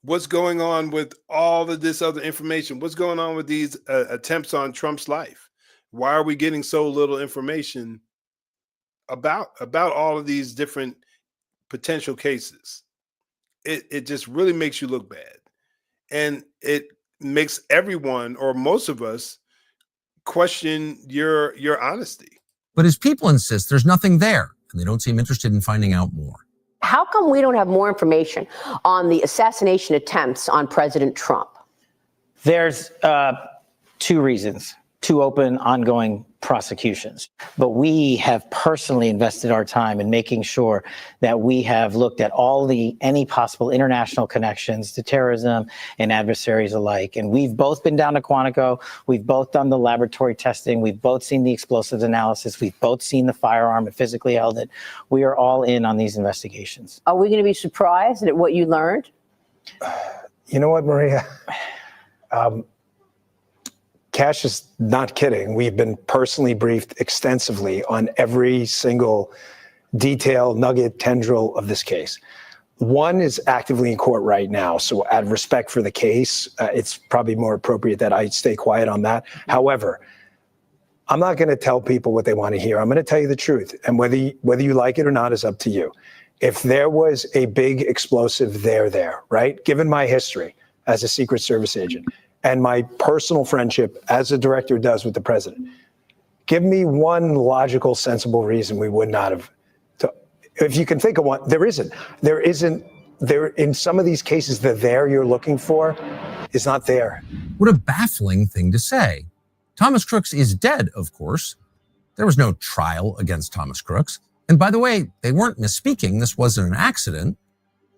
What's going on with all of this other information? What's going on with these attempts on Trump's life? Why are we getting so little information about all of these different potential cases? It just really makes you look bad. And it makes everyone, or most of us, question your honesty. But his people insist there's nothing there, and they don't seem interested in finding out more. How come we don't have more information on the assassination attempts on President Trump? There's two reasons. two open, ongoing prosecutions. But we have personally invested our time in making sure that we have looked at any possible international connections to terrorism and adversaries alike. And we've both been down to Quantico. We've both done the laboratory testing. We've both seen the explosives analysis. We've both seen the firearm and physically held it. We are all in on these investigations. Are we going to be surprised at what you learned? You know what, Maria? Cash is not kidding. We've been personally briefed extensively on every single detail, nugget, tendril of this case. One is actively in court right now. So out of respect for the case, it's probably more appropriate that I stay quiet on that. However, I'm not going to tell people what they want to hear. I'm going to tell you the truth. And whether you like it or not is up to you. If there was a big explosive there, right? Given my history as a Secret Service agent, and my personal friendship as a director does with the president, give me one logical, sensible reason we would not have. If you can think of one, there isn't. In some of these cases, the there you're looking for is not there. What a baffling thing to say. Thomas Crooks is dead, of course. There was no trial against Thomas Crooks. And by the way, they weren't misspeaking. This wasn't an accident.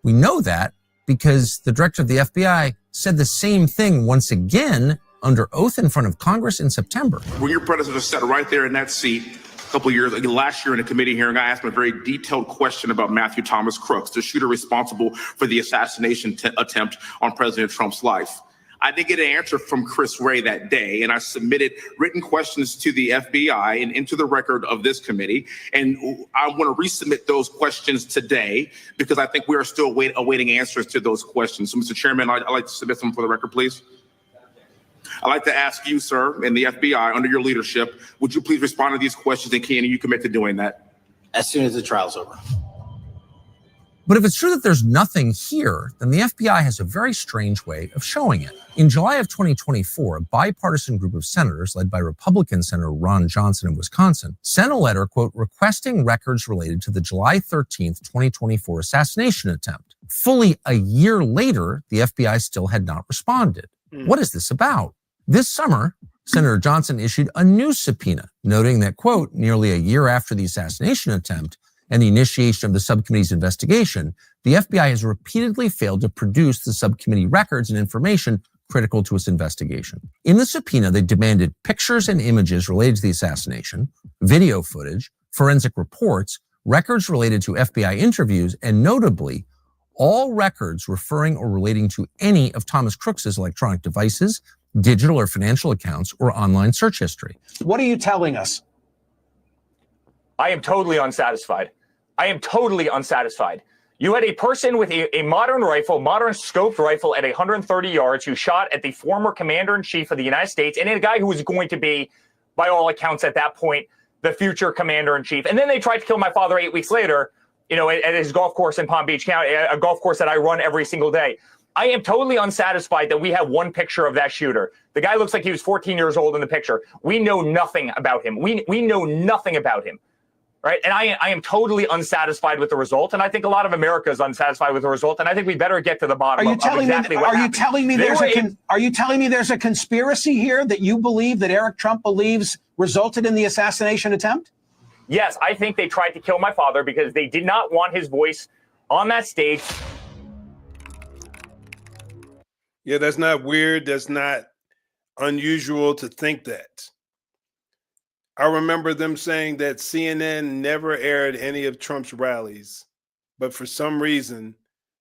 We know that because the director of the FBI said the same thing once again under oath in front of Congress in September. When your predecessor sat right there in that seat a couple of years, last year in a committee hearing, I asked him a very detailed question about Matthew Thomas Crooks, the shooter responsible for the assassination attempt on President Trump's life. I did get an answer from Chris Wray that day, and I submitted written questions to the FBI and into the record of this committee. And I want to resubmit those questions today because I think we are still awaiting answers to those questions. So, Mr. Chairman, I'd like to submit them for the record, please. I'd like to ask you, sir, and the FBI, under your leadership, would you please respond to these questions, and can you commit to doing that? As soon as the trial's over. But if it's true that there's nothing here, then the FBI has a very strange way of showing it. In July of 2024, a bipartisan group of senators led by Republican Senator Ron Johnson of Wisconsin sent a letter, quote, requesting records related to the July 13th, 2024 assassination attempt. Fully a year later, the FBI still had not responded. What is this about? This summer, Senator Johnson issued a new subpoena, noting that, quote, nearly a year after the assassination attempt, and the initiation of the subcommittee's investigation, the FBI has repeatedly failed to produce the subcommittee records and information critical to its investigation. In the subpoena, they demanded pictures and images related to the assassination, video footage, forensic reports, records related to FBI interviews, and notably, all records referring or relating to any of Thomas Crooks's electronic devices, digital or financial accounts, or online search history. What are you telling us? I am totally unsatisfied. I am totally unsatisfied. You had a person with a modern rifle, modern scoped rifle at 130 yards who shot at the former commander-in-chief of the United States and a guy who was going to be, by all accounts at that point, the future commander-in-chief. And then they tried to kill my father 8 weeks later, at his golf course in Palm Beach County, a golf course that I run every single day. I am totally unsatisfied that we have one picture of that shooter. The guy looks like he was 14 years old in the picture. We know nothing about him. We know nothing about him. Right. And I am totally unsatisfied with the result. And I think a lot of America is unsatisfied with the result. And I think we better get to the bottom of exactly what happened. Are you telling me there's a conspiracy here that you believe that Eric Trump believes resulted in the assassination attempt? Yes, I think they tried to kill my father because they did not want his voice on that stage. Yeah, that's not weird. That's not unusual to think that. I remember them saying that CNN never aired any of Trump's rallies, but for some reason,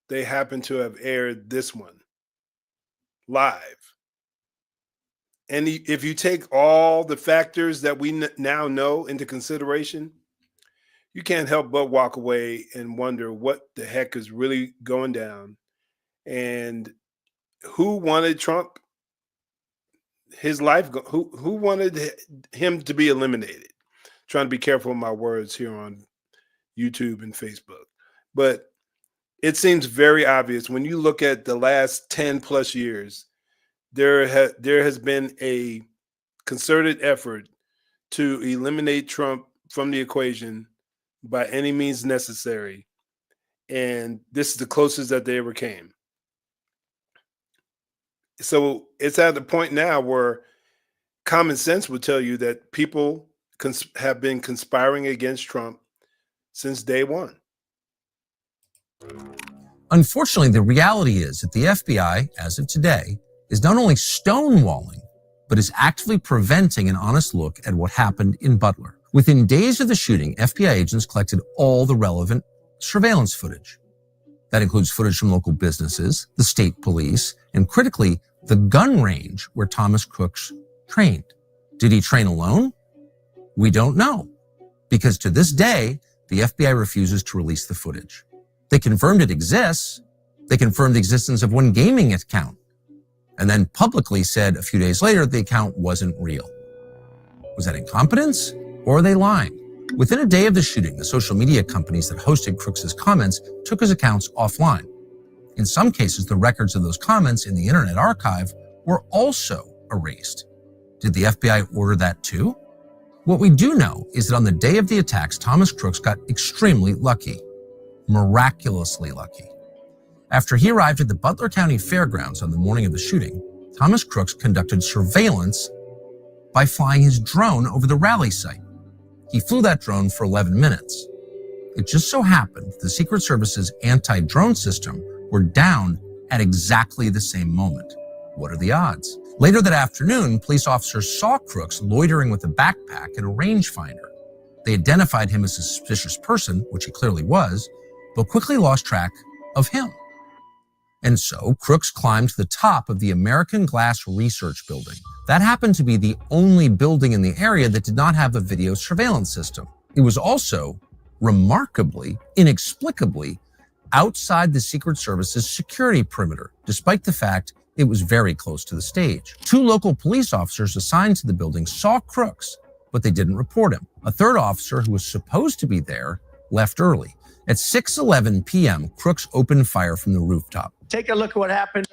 they happen to have aired this one live. And if you take all the factors that we now know into consideration, you can't help but walk away and wonder what the heck is really going down and who wanted Trump, his life, who wanted him to be eliminated. Trying to be careful with my words here on YouTube and Facebook. But it seems very obvious when you look at the last 10 plus years, there has been a concerted effort to eliminate Trump from the equation by any means necessary. And this is the closest that they ever came. So it's at the point now where common sense would tell you that people have been conspiring against Trump since day one. Unfortunately, the reality is that the FBI, as of today, is not only stonewalling, but is actively preventing an honest look at what happened in Butler. Within days of the shooting, FBI agents collected all the relevant surveillance footage. That includes footage from local businesses, the state police, and critically, the gun range where Thomas Crooks trained. Did he train alone? We don't know, because to this day, the FBI refuses to release the footage. They confirmed it exists. They confirmed the existence of one gaming account, and then publicly said a few days later the account wasn't real. Was that incompetence, or are they lying? Within a day of the shooting, the social media companies that hosted Crooks's comments took his accounts offline. In some cases, the records of those comments in the Internet Archive were also erased. Did the FBI order that too? What we do know is that on the day of the attacks, Thomas Crooks got extremely lucky. Miraculously lucky. After he arrived at the Butler County Fairgrounds on the morning of the shooting, Thomas Crooks conducted surveillance by flying his drone over the rally site. He flew that drone for 11 minutes. It just so happened the Secret Service's anti-drone system were down at exactly the same moment. What are the odds? Later that afternoon, police officers saw Crooks loitering with a backpack and a rangefinder. They identified him as a suspicious person, which he clearly was, but quickly lost track of him. And so Crooks climbed to the top of the American Glass Research Building. That happened to be the only building in the area that did not have a video surveillance system. It was also, remarkably, inexplicably, outside the Secret Service's security perimeter, despite the fact it was very close to the stage. 2 local police officers assigned to the building saw Crooks, but they didn't report him. A third officer who was supposed to be there left early. At 6:11 p.m., Crooks opened fire from the rooftop. Take a look at what happened.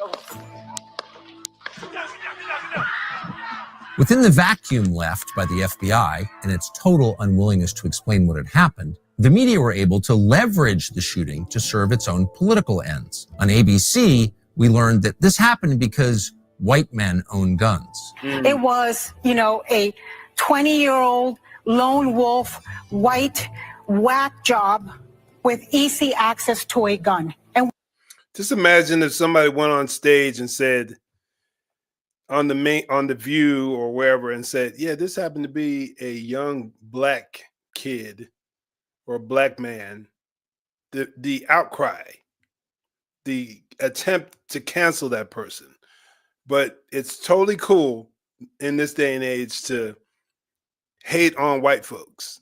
Within the vacuum left by the FBI and its total unwillingness to explain what had happened, the media were able to leverage the shooting to serve its own political ends. On ABC, we learned that this happened because white men own guns. It was, a 20-year-old lone wolf, white, whack job with easy access to a gun. And just imagine if somebody went on stage and said on the View or wherever and said, yeah, this happened to be a young black kid or a black man. The outcry, the attempt to cancel that person. But it's totally cool in this day and age to hate on white folks.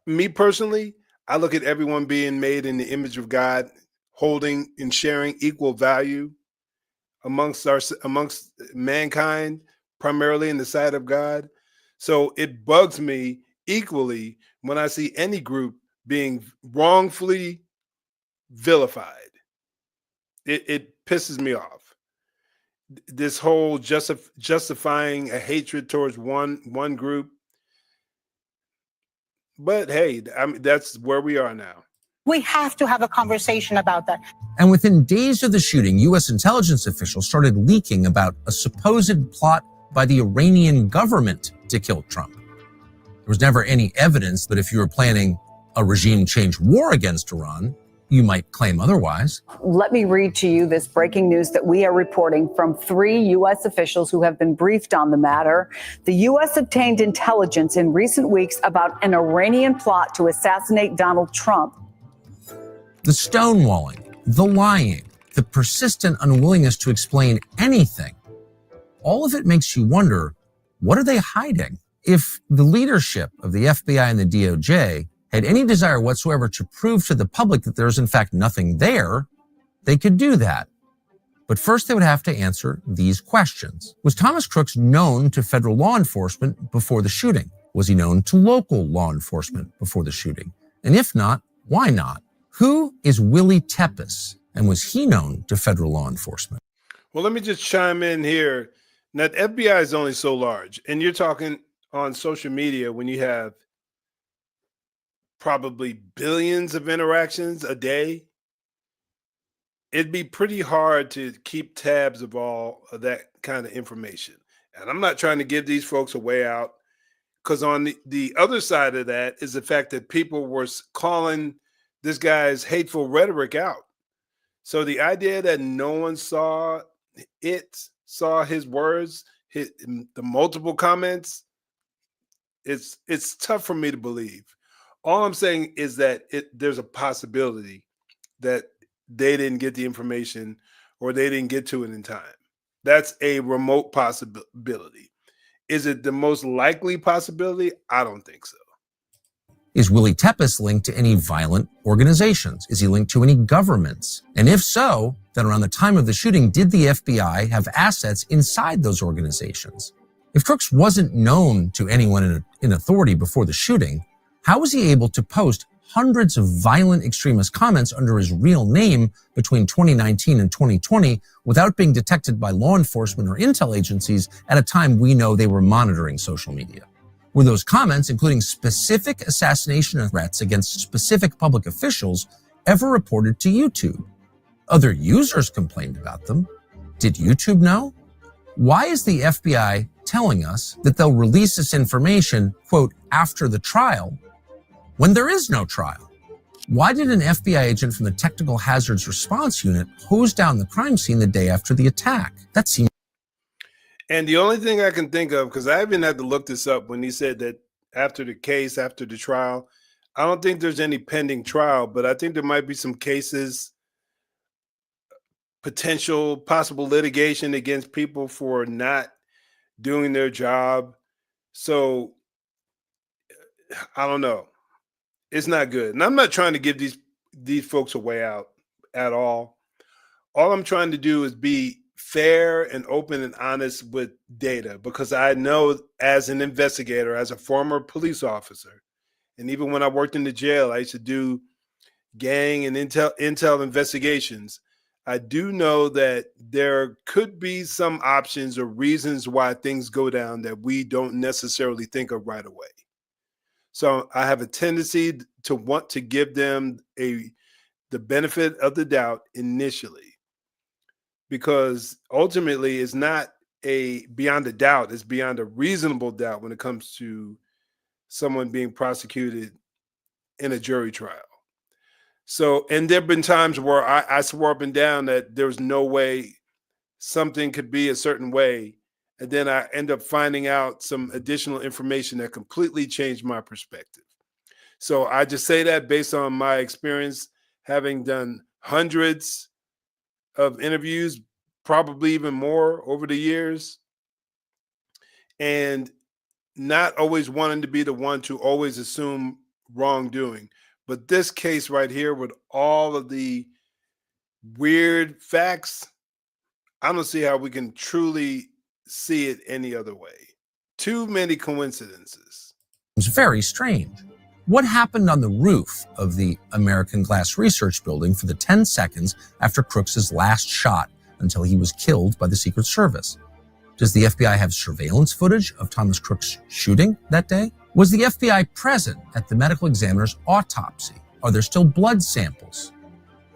Me personally, I look at everyone being made in the image of God, holding and sharing equal value amongst mankind, primarily in the sight of God. So it bugs me equally when I see any group being wrongfully vilified. It pisses me off. This whole justifying a hatred towards one group. But hey, that's where we are now. we have to have a conversation about that. And within days of the shooting, U.S. intelligence officials started leaking about a supposed plot by the Iranian government to kill Trump. There was never any evidence that if you were planning a regime change war against Iran, you might claim otherwise. Let me read to you this breaking news that we are reporting from 3 U.S. officials who have been briefed on the matter. The U.S. obtained intelligence in recent weeks about an Iranian plot to assassinate Donald Trump. The stonewalling, the lying, the persistent unwillingness to explain anything, all of it makes you wonder, what are they hiding? If the leadership of the FBI and the DOJ had any desire whatsoever to prove to the public that there's in fact nothing there, they could do that. But first they would have to answer these questions. Was Thomas Crooks known to federal law enforcement before the shooting? Was he known to local law enforcement before the shooting? And if not, why not? Who is Willie Tepes, and was he known to federal law enforcement? Well, let me just chime in here. Now, the FBI is only so large, and you're talking on social media when you have probably billions of interactions a day. It'd be pretty hard to keep tabs of all of that kind of information. And I'm not trying to give these folks a way out, because on the other side of that is the fact that people were calling this guy's hateful rhetoric out. So the idea that no one saw his words, the multiple comments, it's tough for me to believe. All I'm saying is that there's a possibility that they didn't get the information or they didn't get to it in time. That's a remote possibility. Is it the most likely possibility? I don't think so. Is Willie Tepes linked to any violent organizations? Is he linked to any governments? And if so, then around the time of the shooting, did the FBI have assets inside those organizations? If Crooks wasn't known to anyone in authority before the shooting, how was he able to post hundreds of violent extremist comments under his real name between 2019 and 2020 without being detected by law enforcement or intel agencies at a time we know they were monitoring social media? Were those comments, including specific assassination threats against specific public officials, ever reported to YouTube? Other users complained about them. Did YouTube know? Why is the FBI telling us that they'll release this information, quote, after the trial, when there is no trial? Why did an FBI agent from the Technical Hazards Response Unit hose down the crime scene the day after the attack? That seems... And the only thing I can think of, because I even had to look this up when he said that after the case, after the trial, I don't think there's any pending trial, but I think there might be some cases, possible litigation against people for not doing their job. So I don't know. It's not good. And I'm not trying to give these folks a way out at all. All I'm trying to do is be fair and open and honest with data, because I know as an investigator, as a former police officer, and even when I worked in the jail, I used to do gang and intel investigations. I do know that there could be some options or reasons why things go down that we don't necessarily think of right away. So I have a tendency to want to give them the benefit of the doubt initially, because ultimately it's not beyond a doubt, it's beyond a reasonable doubt when it comes to someone being prosecuted in a jury trial. So, and there have been times where I swore up and down that there was no way something could be a certain way, and then I end up finding out some additional information that completely changed my perspective. So I just say that based on my experience, having done hundreds of interviews, probably even more over the years, and not always wanting to be the one to always assume wrongdoing. But this case right here, with all of the weird facts, I don't see how we can truly see it any other way. Too many coincidences. It's very strange. What happened on the roof of the American Glass Research Building for the 10 seconds after Crooks's last shot until he was killed by the Secret Service? Does the FBI have surveillance footage of Thomas Crooks shooting that day? Was the FBI present at the medical examiner's autopsy? Are there still blood samples?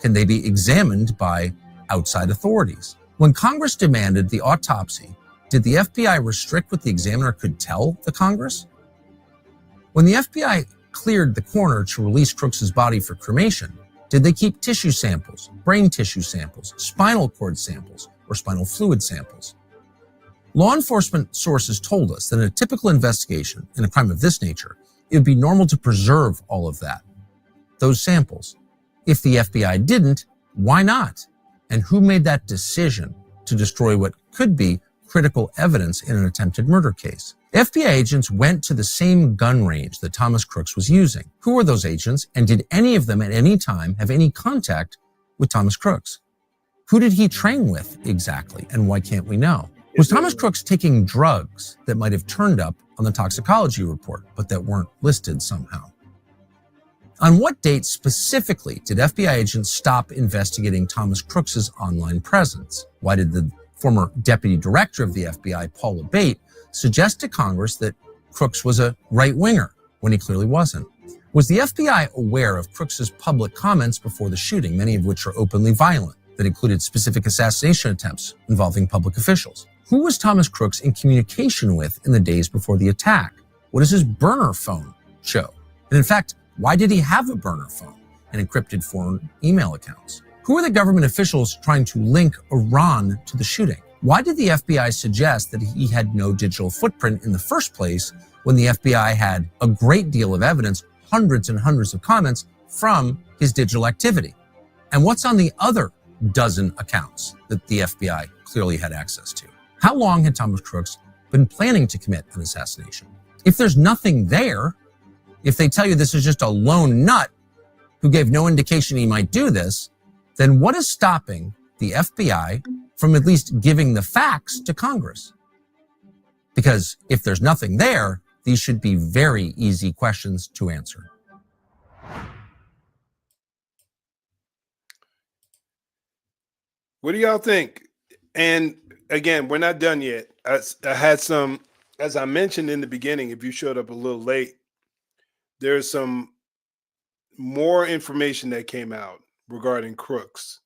Can they be examined by outside authorities? When Congress demanded the autopsy, did the FBI restrict what the examiner could tell the Congress? When the FBI cleared the coroner to release Crooks's body for cremation, did they keep tissue samples, brain tissue samples, spinal cord samples, or spinal fluid samples? Law enforcement sources told us that in a typical investigation in a crime of this nature, it would be normal to preserve all of that, those samples. If the FBI didn't, why not? And who made that decision to destroy what could be critical evidence in an attempted murder case? FBI agents went to the same gun range that Thomas Crooks was using. Who were those agents, and did any of them at any time have any contact with Thomas Crooks? Who did he train with exactly, and why can't we know? Was Thomas Crooks taking drugs that might have turned up on the toxicology report, but that weren't listed somehow? On what date specifically did FBI agents stop investigating Thomas Crooks's online presence? Why did the former deputy director of the FBI, Paul Abate, suggest to Congress that Crooks was a right-winger when he clearly wasn't? Was the FBI aware of Crooks's public comments before the shooting, many of which are openly violent, that included specific assassination attempts involving public officials? Who was Thomas Crooks in communication with in the days before the attack? What does his burner phone show? And in fact, why did he have a burner phone and encrypted foreign email accounts? Who are the government officials trying to link Iran to the shooting? Why did the FBI suggest that he had no digital footprint in the first place when the FBI had a great deal of evidence, hundreds and hundreds of comments from his digital activity? And what's on the other dozen accounts that the FBI clearly had access to? How long had Thomas Crooks been planning to commit an assassination? If there's nothing there, if they tell you this is just a lone nut who gave no indication he might do this, then what is stopping the FBI from at least giving the facts to Congress? Because if there's nothing there, these should be very easy questions to answer. What do y'all think? And again, we're not done yet. I had some, as I mentioned in the beginning, if you showed up a little late, there's some more information that came out regarding Crooks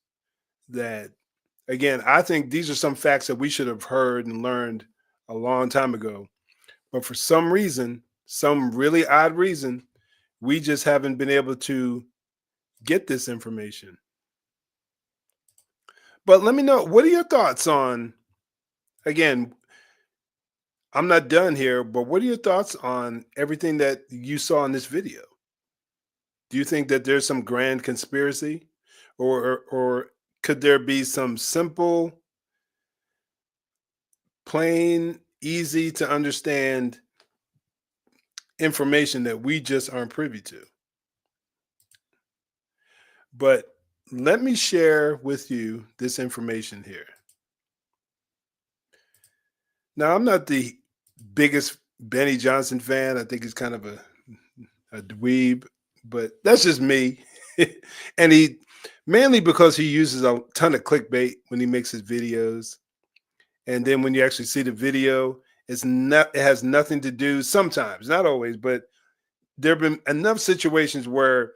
that, again, I think these are some facts that we should have heard and learned a long time ago. But for some reason, some really odd reason, we just haven't been able to get this information. But let me know, what are your thoughts on, again, I'm not done here, but what are your thoughts on everything that you saw in this video? Do you think that there's some grand conspiracy, or could there be some simple, plain, easy to understand information that we just aren't privy to? But let me share with you this information here. Now, I'm not the biggest Benny Johnson fan. I think he's kind of a dweeb, but that's just me. And he, mainly because he uses a ton of clickbait when he makes his videos. And then when you actually see the video, it has nothing to do, sometimes, not always, but there have been enough situations where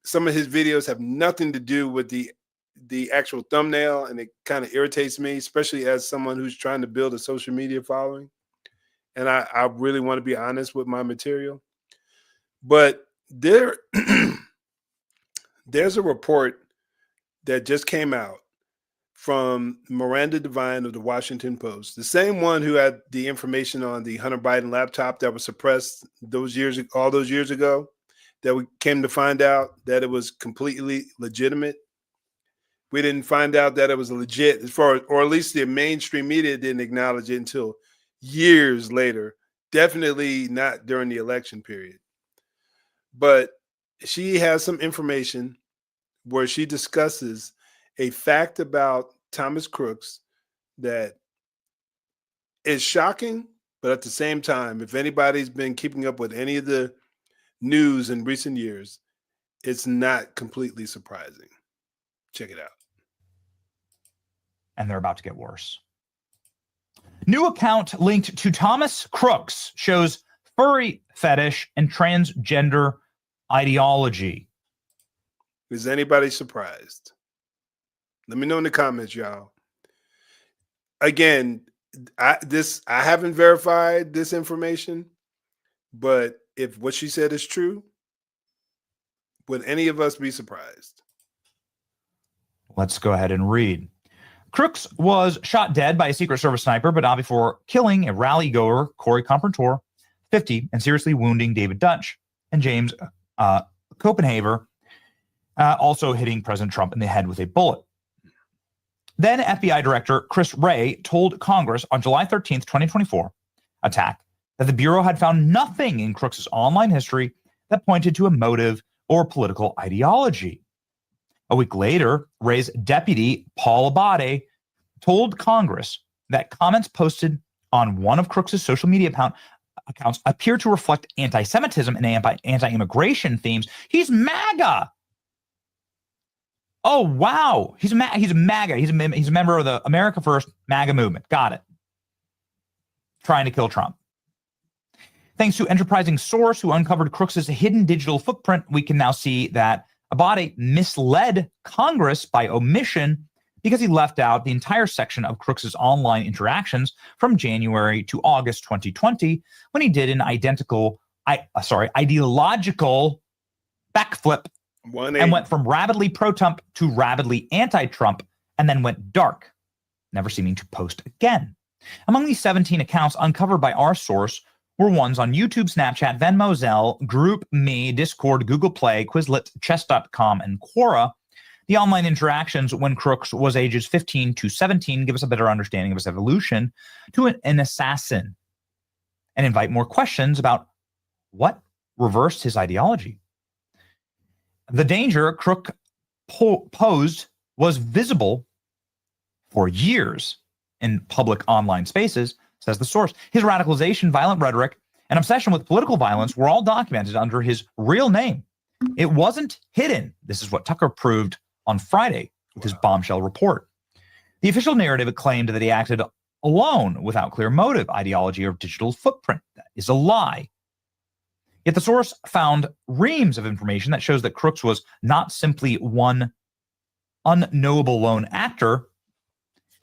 some of his videos have nothing to do with the actual thumbnail, and it kind of irritates me, especially as someone who's trying to build a social media following. And I really want to be honest with my material. But there's a report that just came out from Miranda Devine of the Washington Post, the same one who had the information on the Hunter Biden laptop that was suppressed all those years ago, that we came to find out that it was completely legitimate. We didn't find out that it was legit, as far as, or at least the mainstream media didn't acknowledge it until years later, definitely not during the election period. But she has some information where she discusses a fact about Thomas Crooks that is shocking, but at the same time, if anybody's been keeping up with any of the news in recent years, it's not completely surprising. Check it out. And they're about to get worse. New account linked to Thomas Crooks shows furry fetish and transgender ideology. Is anybody surprised? Let me know in the comments, y'all. Again, I haven't verified this information, but if what she said is true, would any of us be surprised? Let's go ahead and read. Crooks was shot dead by a Secret Service sniper, but not before killing a rally goer, Corey Compertor, 50, and seriously wounding David Dutch and James Copenhaver, also hitting President Trump in the head with a bullet. Then FBI Director Chris Wray told Congress on July 13th, 2024, attack, that the Bureau had found nothing in Crooks's online history that pointed to a motive or political ideology. A week later, Wray's deputy, Paul Abate, told Congress that comments posted on one of Crooks's social media accounts appear to reflect anti-Semitism and anti-immigration themes. He's MAGA. Oh, wow. He's MAGA. He's a member of the America First MAGA movement. Got it. Trying to kill Trump. Thanks to enterprising source who uncovered Crooks's hidden digital footprint, we can now see that Abate misled Congress by omission because he left out the entire section of Crooks's online interactions from January to August 2020, when he did an ideological backflip and went from rabidly pro-Trump to rabidly anti-Trump, and then went dark, never seeming to post again. Among these 17 accounts uncovered by our source were ones on YouTube, Snapchat, Venmo, Zelle, GroupMe, Discord, Google Play, Quizlet, Chess.com, and Quora. The online interactions when Crooks was ages 15 to 17 give us a better understanding of his evolution to an assassin and invite more questions about what reversed his ideology. The danger Crook posed was visible for years in public online spaces, says the source. His radicalization, violent rhetoric, and obsession with political violence were all documented under his real name. It wasn't hidden. This is what Tucker proved on Friday with his bombshell report. The official narrative claimed that he acted alone without clear motive, ideology, or digital footprint. That is a lie. Yet the source found reams of information that shows that Crooks was not simply one unknowable lone actor.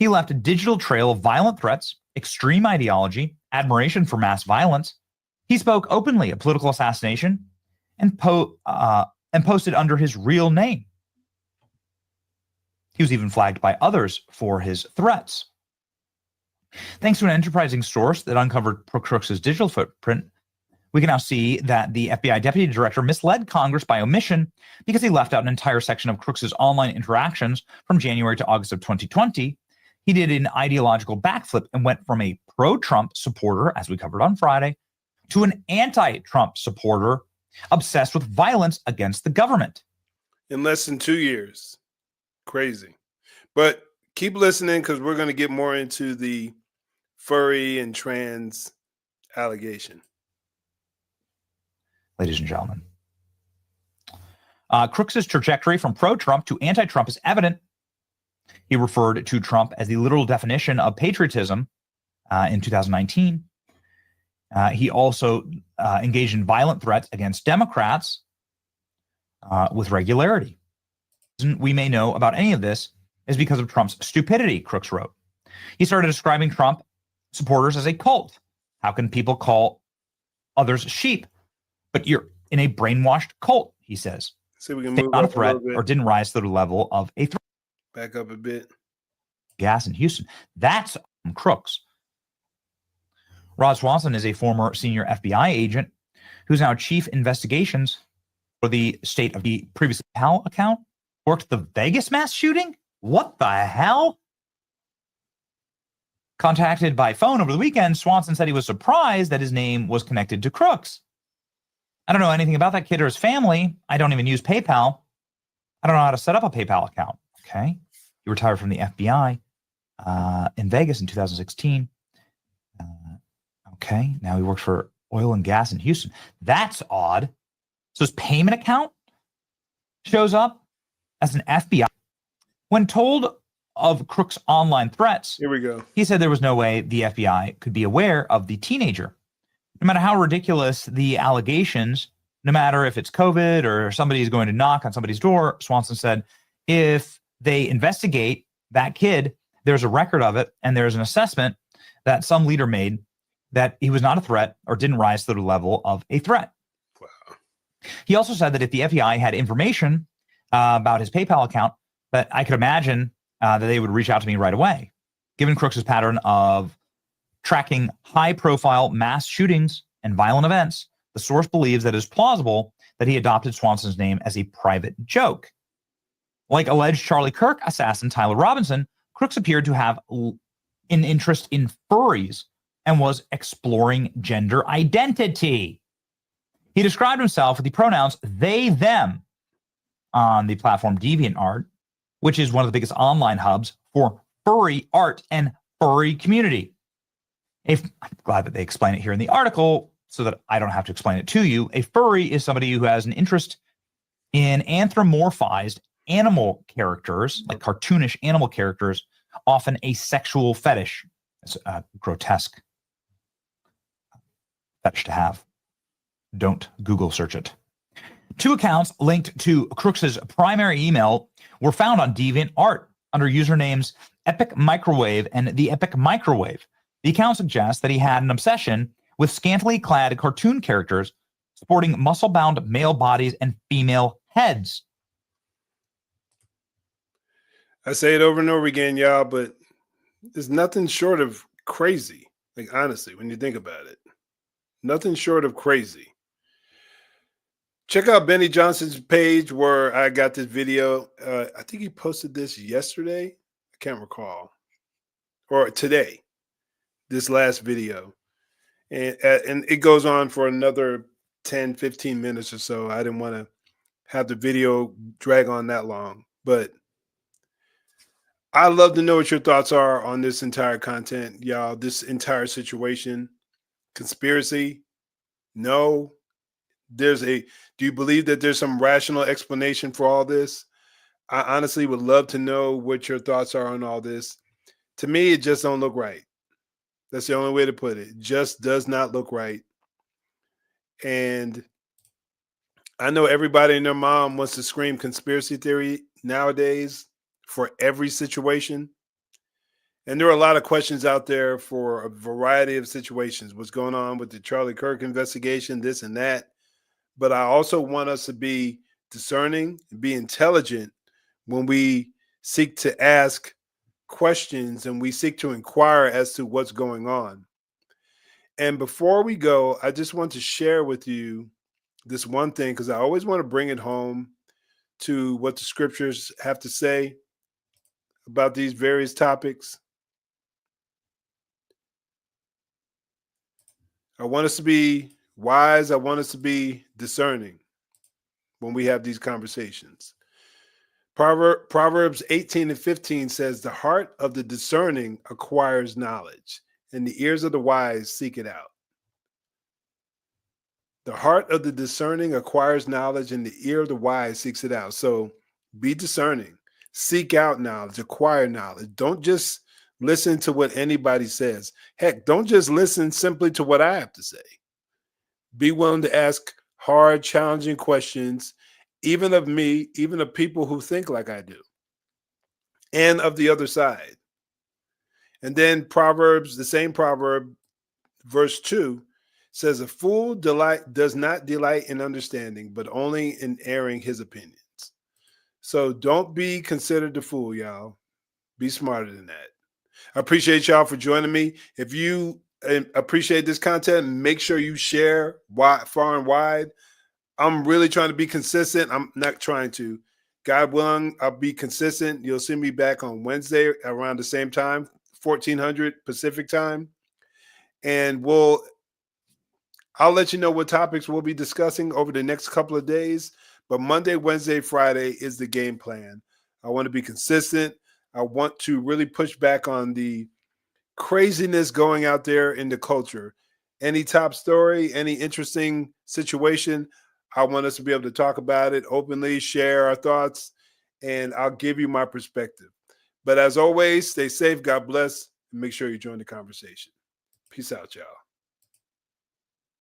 He left a digital trail of violent threats, extreme ideology, admiration for mass violence. He spoke openly of political assassination and posted under his real name. He was even flagged by others for his threats. Thanks to an enterprising source that uncovered Crooks' digital footprint, we can now see that the FBI deputy director misled Congress by omission because he left out an entire section of Crooks' online interactions from January to August of 2020. He did an ideological backflip and went from a pro-Trump supporter, as we covered on Friday, to an anti-Trump supporter obsessed with violence against the government. In less than 2 years. Crazy. But keep listening, because we're going to get more into the furry and trans allegation. Ladies and gentlemen, Crooks' trajectory from pro-Trump to anti-Trump is evident. He referred to Trump as the literal definition of patriotism in 2019. He also engaged in violent threats against Democrats with regularity. The reason we may know about any of this is because of Trump's stupidity, Crooks wrote. He started describing Trump supporters as a cult. How can people call others sheep? But you're in a brainwashed cult, he says. See, we can move not a up threat little bit. or didn't rise to the level of a threat. Back up a bit. Gas in Houston. That's Crooks. Rod Swanson is a former senior FBI agent who's now chief investigations for the state of the previous PAL account. Worked the Vegas mass shooting? What the hell? Contacted by phone over the weekend, Swanson said he was surprised that his name was connected to Crooks. I don't know anything about that kid or his family. I don't even use PayPal. I don't know how to set up a PayPal account. Okay. He retired from the FBI in Vegas in 2016. Okay. Now he works for oil and gas in Houston. That's odd. So his payment account shows up as an FBI. When told of Crooks' online threats, here we go. He said there was no way the FBI could be aware of the teenager. No matter how ridiculous the allegations, no matter if it's COVID or somebody's going to knock on somebody's door, Swanson said, if they investigate that kid, there's a record of it, and there's an assessment that some leader made that he was not a threat or didn't rise to the level of a threat. Wow. He also said that if the FBI had information about his PayPal account, that I could imagine that they would reach out to me right away. Given Crooks' pattern of tracking high-profile mass shootings and violent events, the source believes that it is plausible that he adopted Swanson's name as a private joke. Like alleged Charlie Kirk assassin Tyler Robinson, Crooks appeared to have an interest in furries and was exploring gender identity. He described himself with the pronouns they, them on the platform DeviantArt, which is one of the biggest online hubs for furry art and furry community. I'm glad that they explain it here in the article so that I don't have to explain it to you. A furry is somebody who has an interest in anthropomorphized animal characters, like cartoonish animal characters, often a sexual fetish. It's a grotesque fetish to have. Don't Google search it. 2 accounts linked to Crooks' primary email were found on DeviantArt, under usernames Epic Microwave and The Epic Microwave. The account suggests that he had an obsession with scantily clad cartoon characters sporting muscle-bound male bodies and female heads. I say it over and over again, y'all, but there's nothing short of crazy. Like, honestly, when you think about it, nothing short of crazy. Check out Benny Johnson's page where I got this video. I think he posted this yesterday. I can't recall. Or today, this last video. And it goes on for another 10, 15 minutes or so. I didn't want to have the video drag on that long. But I'd love to know what your thoughts are on this entire content, y'all, this entire situation. Conspiracy? No. Do you believe that there's some rational explanation for all this? I honestly would love to know what your thoughts are on all this. To me, it just don't look right. That's the only way to put it. It just does not look right. And I know everybody and their mom wants to scream conspiracy theory nowadays for every situation. And there are a lot of questions out there for a variety of situations. What's going on with the Charlie Kirk investigation, this and that. But I also want us to be discerning, be intelligent when we seek to ask questions and we seek to inquire as to what's going on. And before we go, I just want to share with you this one thing, because I always want to bring it home to what the scriptures have to say about these various topics. I want us to be wise. I want us to be discerning when we have these conversations. Proverbs 18:15 says, the heart of the discerning acquires knowledge, and the ears of the wise seek it out. The heart of the discerning acquires knowledge, and the ear of the wise seeks it out. So be discerning. Seek out knowledge, acquire knowledge. Don't just listen to what anybody says. Heck, don't just listen simply to what I have to say. Be willing to ask hard, challenging questions, even of me, even of people who think like I do, and of the other side. And then Proverbs, the same proverb, verse 2, says, a fool does not delight in understanding, but only in airing his opinions. So don't be considered the fool, y'all. Be smarter than that. I appreciate y'all for joining me. If you appreciate this content, make sure you share far and wide. I'm really trying to be consistent. I'm not trying to. God willing, I'll be consistent. You'll see me back on Wednesday around the same time, 1400 Pacific time. And I'll let you know what topics we'll be discussing over the next couple of days. But Monday, Wednesday, Friday is the game plan. I want to be consistent. I want to really push back on the craziness going out there in the culture. Any top story, any interesting situation, I want us to be able to talk about it openly, share our thoughts, and I'll give you my perspective. But as always, stay safe, God bless, and make sure you join the conversation. Peace out, y'all.